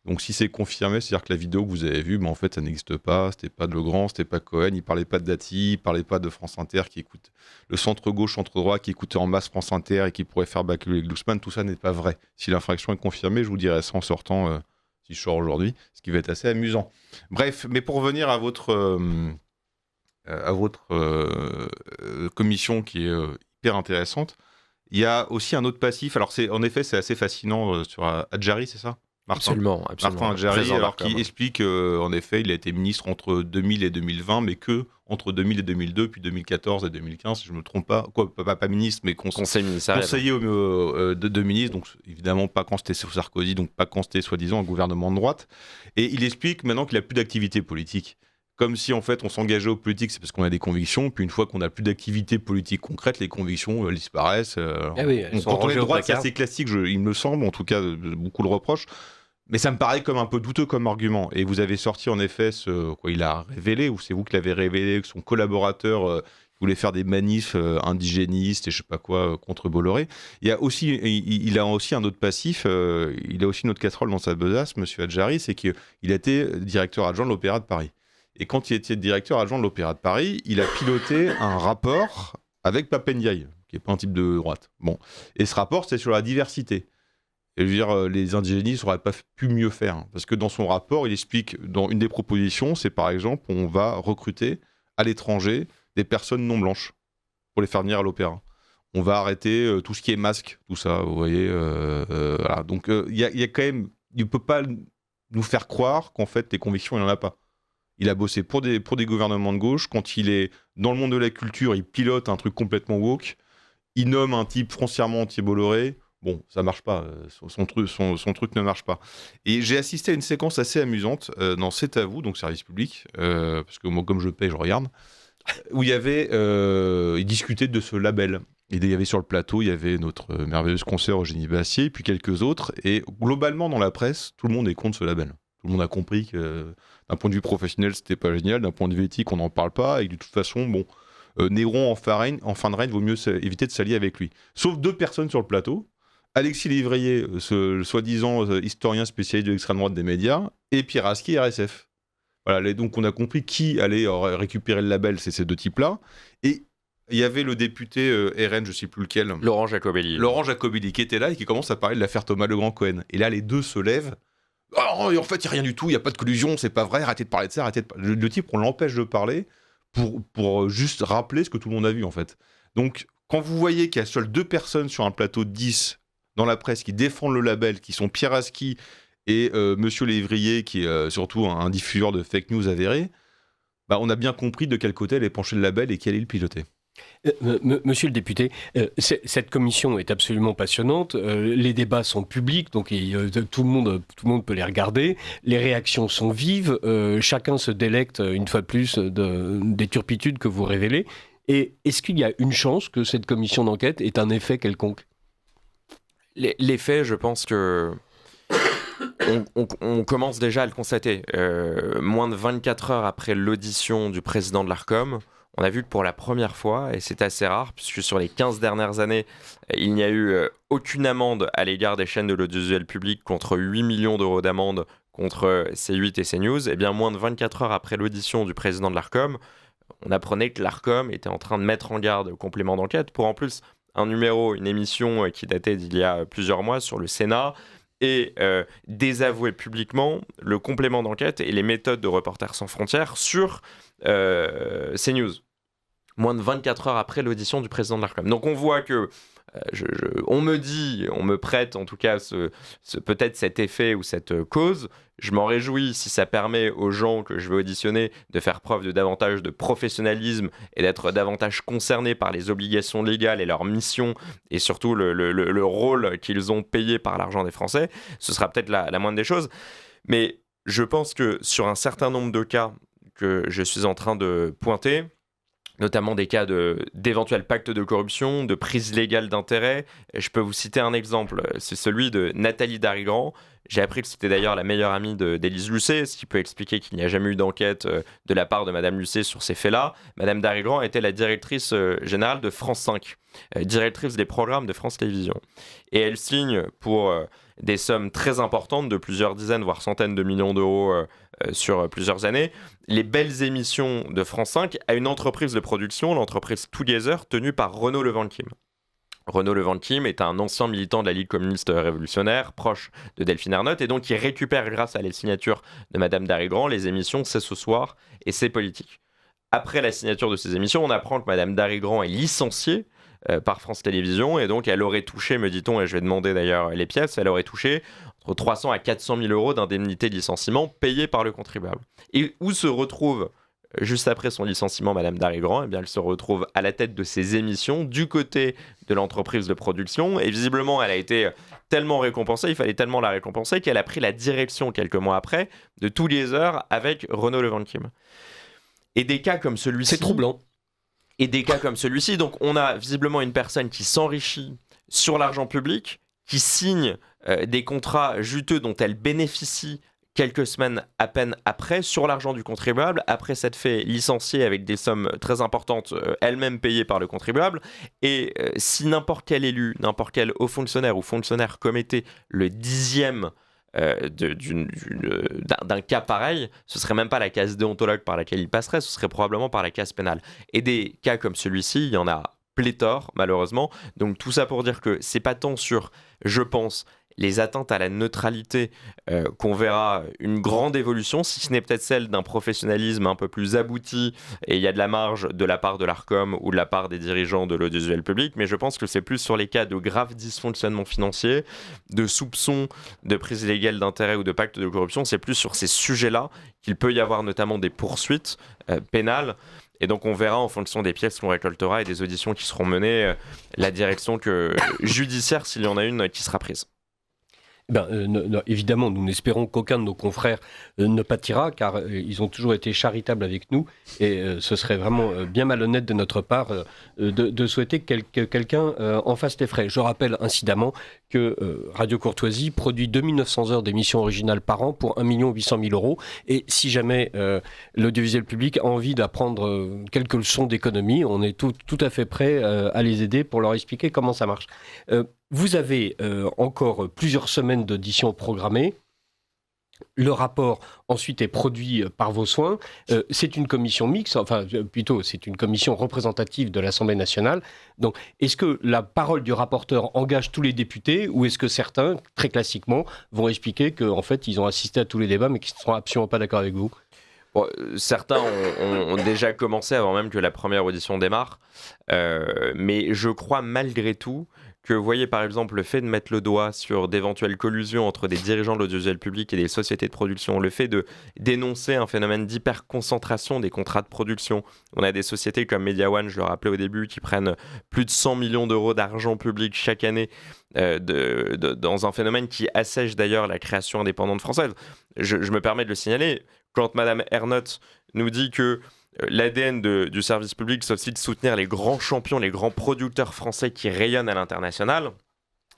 Donc si c'est confirmé, c'est-à-dire que la vidéo que vous avez vue, en fait, ça n'existe pas, c'était pas de Legrand, c'était pas Cohen, il parlait pas de Dati, il parlait pas de France Inter qui écoute le centre-gauche, centre-droit qui écoutait en masse France Inter et qui pourrait faire bâcler Glucksmann, tout ça n'est pas vrai. Si l'infraction est confirmée, je vous dirai ça en sortant, si je sors aujourd'hui, ce qui va être assez amusant. Bref, mais pour revenir à votre commission qui est hyper intéressante, il y a aussi un autre passif, alors en effet c'est assez fascinant sur Adjari, c'est ça ? Absolument. Martin Adjari, Président alors d'Arcom. qui explique qu'en effet, il a été ministre entre 2000 et 2020, mais que entre 2000 et 2002, puis 2014 et 2015, si je ne me trompe pas, pas ministre, mais Conseil ministériel. conseiller de ministre, donc évidemment pas quand c'était sous Sarkozy, donc pas quand c'était soi-disant un gouvernement de droite. Et il explique maintenant qu'il n'a plus d'activité politique. Comme si en fait on s'engageait aux politiques, c'est parce qu'on a des convictions, puis une fois qu'on n'a plus d'activité politique concrète, les convictions disparaissent. Ah oui, elles sont Quand on est rangées de au droite, c'est placard. assez classique, il me semble, en tout cas, beaucoup le reprochent. Mais ça me paraît comme un peu douteux comme argument. Et vous avez sorti en effet il a révélé, ou c'est vous qui l'avez révélé, que son collaborateur voulait faire des manifs indigénistes et je sais pas quoi contre Bolloré. Il a aussi un autre passif, il a aussi une autre casserole dans sa besace, Monsieur Adjari, c'est qu'il a été directeur adjoint de l'Opéra de Paris. Et quand il était directeur adjoint de l'Opéra de Paris, il a piloté un rapport avec Pape Ndiaye, qui n'est pas un type de droite. Bon. Et ce rapport, c'était sur la diversité. Et je veux dire, les indigénistes n'auraient pas pu mieux faire. Hein, parce que dans son rapport, il explique, dans une des propositions, c'est par exemple, on va recruter à l'étranger des personnes non blanches pour les faire venir à l'opéra. On va arrêter tout ce qui est masque, tout ça, vous voyez. Voilà. Donc, il y a quand même... Il ne peut pas nous faire croire qu'en fait, les convictions, il n'en a pas. Il a bossé pour des gouvernements de gauche. Quand il est dans le monde de la culture, il pilote un truc complètement woke. Il nomme un type foncièrement anti-Bolloré. Bon, ça marche pas. Son truc ne marche pas. Et j'ai assisté à une séquence assez amusante dans C'est à vous, donc service public, parce que moi, comme je paye, je regarde, où il y avait... il discutait de ce label. Et il y avait sur le plateau, il y avait notre merveilleuse consoeur Eugénie Bassier, puis quelques autres. Et globalement, dans la presse, tout le monde est contre ce label. Tout le monde a compris que d'un point de vue professionnel, c'était pas génial. D'un point de vue éthique, on n'en parle pas. Et de toute façon, bon, Néron en fin de règne, vaut mieux éviter de s'allier avec lui. Sauf 2 personnes sur le plateau. Alexis Lévrier, le soi-disant historien spécialiste de l'extrême droite des médias, et Pierre Aski, RSF. Voilà, donc on a compris qui allait récupérer le label, c'est ces 2 types-là. Et il y avait le député RN, je ne sais plus lequel. Laurent Jacobelli, qui était là et qui commence à parler de l'affaire Thomas Legrand-Cohen. Et là, les 2 se lèvent. Oh, en fait, il n'y a rien du tout, il n'y a pas de collusion, c'est pas vrai, arrêtez de parler de ça, Le type, on l'empêche de parler pour juste rappeler ce que tout le monde a vu, en fait. Donc, quand vous voyez qu'il y a seules 2 personnes sur un plateau de 10 dans la presse qui défendent le label, qui sont Pierre Aski et Monsieur Lévrier, qui est surtout un diffuseur de fake news avéré, bah, on a bien compris de quel côté allait pencher le label et qui allait le piloter. Monsieur le député, cette commission est absolument passionnante. Les débats sont publics, donc tout le monde peut les regarder. Les réactions sont vives. Chacun se délecte une fois de plus des turpitudes que vous révélez. Et est-ce qu'il y a une chance que cette commission d'enquête ait un effet quelconque ? L'effet, je pense que on commence déjà à le constater. Moins de 24 heures après l'audition du président de l'Arcom, on a vu que pour la première fois, et c'est assez rare, puisque sur les 15 dernières années, il n'y a eu aucune amende à l'égard des chaînes de l'audiovisuel public contre 8 millions d'euros d'amende contre C8 et CNews, et bien moins de 24 heures après l'audition du président de l'Arcom, on apprenait que l'Arcom était en train de mettre en garde au complément d'enquête pour en plus une émission qui datait d'il y a plusieurs mois sur le Sénat, et désavouer publiquement le complément d'enquête et les méthodes de Reporters sans frontières sur CNews, moins de 24 heures après l'audition du président de l'Arcom. Donc on voit que on me prête en tout cas peut-être cet effet ou cette cause. Je m'en réjouis si ça permet aux gens que je vais auditionner de faire preuve de davantage de professionnalisme et d'être davantage concernés par les obligations légales et leur mission et surtout le rôle qu'ils ont payé par l'argent des Français. Ce sera peut-être la moindre des choses. Mais je pense que sur un certain nombre de cas que je suis en train de pointer, notamment des cas d'éventuels pactes de corruption, de prise illégale d'intérêt. Je peux vous citer un exemple, c'est celui de Nathalie Darigrand. J'ai appris que c'était d'ailleurs la meilleure amie d'Élise Lucet, ce qui peut expliquer qu'il n'y a jamais eu d'enquête de la part de Madame Lucet sur ces faits-là. Madame Darigrand était la directrice générale de France 5, directrice des programmes de France Télévisions. Et elle signe pour des sommes très importantes, de plusieurs dizaines, voire centaines de millions d'euros sur plusieurs années, les belles émissions de France 5 à une entreprise de production, l'entreprise Together, tenue par Renaud Levanquim. Renaud Levanquim est un ancien militant de la Ligue communiste révolutionnaire, proche de Delphine Ernotte, et donc il récupère, grâce à la signature de Madame Darigrand, les émissions C'est ce soir et C'est politique. Après la signature de ces émissions, on apprend que Madame Darigrand est licenciée par France Télévisions, et donc elle aurait touché, me dit-on, et je vais demander d'ailleurs les pièces, elle aurait touché entre 300 à 400 000 euros d'indemnité de licenciement payée par le contribuable. Et où se retrouve, juste après son licenciement, Madame Darigrand? Eh bien, elle se retrouve à la tête de ses émissions du côté de l'entreprise de production. Et visiblement, elle a été tellement récompensée, il fallait tellement la récompenser, qu'elle a pris la direction quelques mois après de tous les heures avec Renaud Levankim. Et des cas comme celui-ci... C'est troublant. Et des cas comme celui-ci, donc on a visiblement une personne qui s'enrichit sur l'argent public, qui signe des contrats juteux dont elle bénéficie quelques semaines à peine après, sur l'argent du contribuable, après s'être fait licencier avec des sommes très importantes, elle-même payées par le contribuable. Et si n'importe quel élu, n'importe quel haut fonctionnaire ou fonctionnaire commettait le 10e d'un cas pareil, ce serait même pas la case déontologue par laquelle il passerait, ce serait probablement par la case pénale. Et des cas comme celui-ci, il y en a pléthore, malheureusement. Donc tout ça pour dire que c'est pas tant sur, je pense, les atteintes à la neutralité qu'on verra une grande évolution, si ce n'est peut-être celle d'un professionnalisme un peu plus abouti, et il y a de la marge de la part de l'Arcom ou de la part des dirigeants de l'audiovisuel public, mais je pense que c'est plus sur les cas de graves dysfonctionnements financiers, de soupçons de prise illégale d'intérêt ou de pacte de corruption, c'est plus sur ces sujets-là qu'il peut y avoir notamment des poursuites pénales. Et donc on verra en fonction des pièces qu'on récoltera et des auditions qui seront menées, la direction judiciaire, s'il y en a une, qui sera prise. Évidemment, nous n'espérons qu'aucun de nos confrères ne pâtira, car ils ont toujours été charitables avec nous, et ce serait vraiment bien malhonnête de notre part de souhaiter que quelqu'un en fasse les frais. Je rappelle incidemment que Radio Courtoisie produit 2900 heures d'émissions originales par an pour 1 800 000 euros, et si jamais l'audiovisuel public a envie d'apprendre quelques leçons d'économie, on est tout à fait prêt à les aider pour leur expliquer comment ça marche. Vous avez encore plusieurs semaines d'auditions programmées. Le rapport ensuite est produit par vos soins. C'est une commission mixte, enfin plutôt c'est une commission représentative de l'Assemblée nationale. Donc est-ce que la parole du rapporteur engage tous les députés, ou est-ce que certains, très classiquement, vont expliquer qu'en fait ils ont assisté à tous les débats mais qu'ils ne seront absolument pas d'accord avec vous? Bon, certains ont déjà commencé avant même que la première audition démarre, mais je crois malgré tout que, vous voyez, par exemple, le fait de mettre le doigt sur d'éventuelles collusions entre des dirigeants de l'audiovisuel public et des sociétés de production, le fait de dénoncer un phénomène d'hyperconcentration des contrats de production. On a des sociétés comme Media One, je le rappelais au début, qui prennent plus de 100 millions d'euros d'argent public chaque année dans un phénomène qui assèche d'ailleurs la création indépendante française. Je me permets de le signaler, quand Madame Ernotte nous dit que l'ADN du service public, c'est aussi de soutenir les grands champions, les grands producteurs français qui rayonnent à l'international,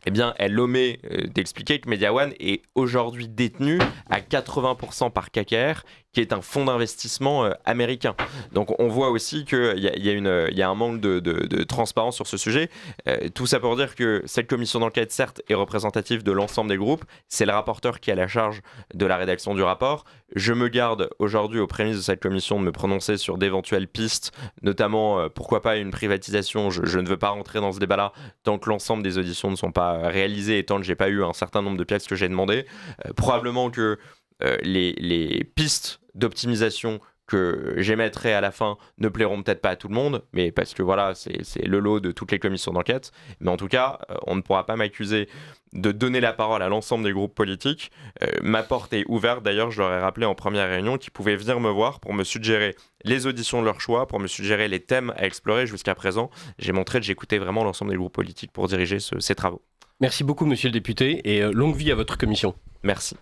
eh bien, elle omet d'expliquer que Media One est aujourd'hui détenu à 80% par KKR, qui est un fonds d'investissement américain. Donc on voit aussi qu'il y a un manque de transparence sur ce sujet. Tout ça pour dire que cette commission d'enquête, certes, est représentative de l'ensemble des groupes. C'est le rapporteur qui a la charge de la rédaction du rapport. Je me garde aujourd'hui, aux prémices de cette commission, de me prononcer sur d'éventuelles pistes, notamment, pourquoi pas une privatisation. Je ne veux pas rentrer dans ce débat-là tant que l'ensemble des auditions ne sont pas réalisées et tant que je n'ai pas eu un certain nombre de pièces que j'ai demandées. Probablement que les pistes d'optimisation que j'émettrai à la fin ne plairont peut-être pas à tout le monde, mais parce que voilà, c'est le lot de toutes les commissions d'enquête. Mais en tout cas, on ne pourra pas m'accuser de donner la parole à l'ensemble des groupes politiques. Ma porte est ouverte, d'ailleurs, je leur ai rappelé en première réunion qu'ils pouvaient venir me voir pour me suggérer les auditions de leur choix, pour me suggérer les thèmes à explorer. Jusqu'à présent, j'ai montré que j'écoutais vraiment l'ensemble des groupes politiques pour diriger ces travaux. Merci beaucoup, monsieur le député, et longue vie à votre commission. Merci.